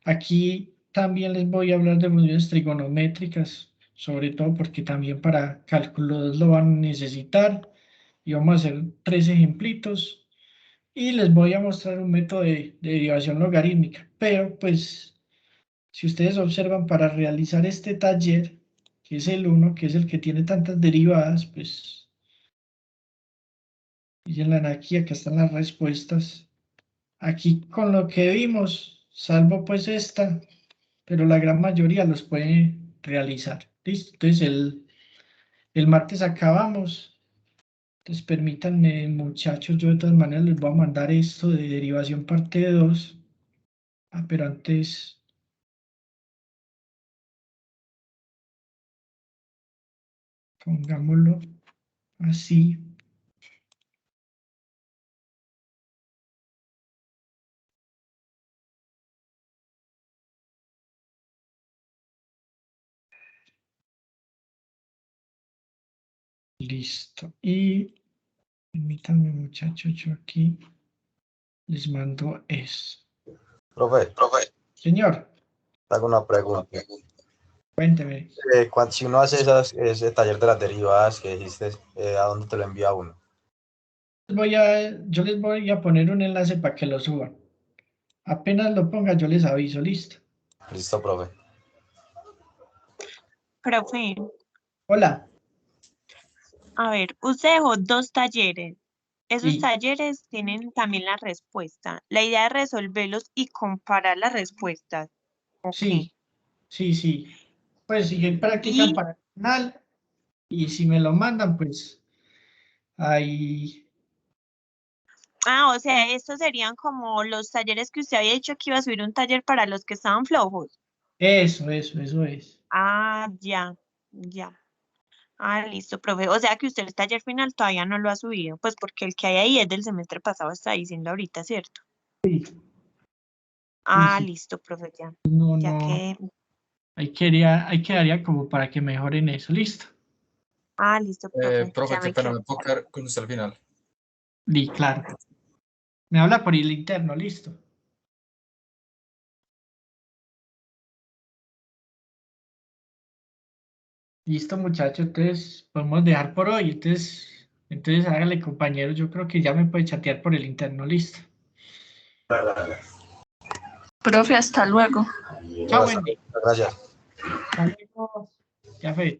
Aquí también les voy a hablar de funciones trigonométricas, sobre todo porque también para cálculo 2 lo van a necesitar. Y vamos a hacer 3 ejemplitos. Y les voy a mostrar un método de derivación logarítmica. Pero pues, si ustedes observan, para realizar este taller, que es el 1, que es el que tiene tantas derivadas, pues, fíjense aquí, acá están las respuestas. Aquí con lo que vimos, salvo pues esta, pero la gran mayoría los puede realizar. ¿Listo? Entonces el martes acabamos. Entonces permítanme, muchachos, yo de todas maneras les voy a mandar esto de derivación parte 2. Ah, pero antes, pongámoslo así. Listo. Y permítanme, muchachos, yo aquí les mando eso. Profe, Señor, te hago una pregunta. cuénteme. Si uno hace ese taller de las derivadas que dijiste, ¿a dónde te lo envía uno? Yo les voy a poner un enlace para que lo suban. Apenas lo ponga, yo les aviso, listo. Listo, profe. Profe, Hola. a ver, usted dejó 2 talleres. Esos Sí, talleres tienen también la respuesta. La idea es resolverlos y comparar las respuestas. Ok. sí, sí. Pues si practican Y, para el final y si me lo mandan, pues ahí. o sea, estos serían como los talleres que usted había dicho que iba a subir un taller para los que estaban flojos. Eso es. Ah, ya. Ah, listo, profe. O sea que usted el taller final todavía no lo ha subido, pues porque el que hay ahí es del semestre pasado, está diciendo ahorita, ¿cierto? Sí, Ah, sí. listo, profe, ya. No, Ya no. que. Ahí quedaría como para que mejoren eso. Listo. Ah, listo, profe. Profe, Ya qué me pena, quedo. me puedo quedar con usted al final. Claro. Me habla por el interno, listo. Listo, muchachos. Entonces, podemos dejar por hoy. Entonces hágale, compañero. Yo creo que ya me puede chatear por el interno, listo. Profe, hasta luego. Chao, Bueno, Wendy. gracias. Hasta luego. Ya fue.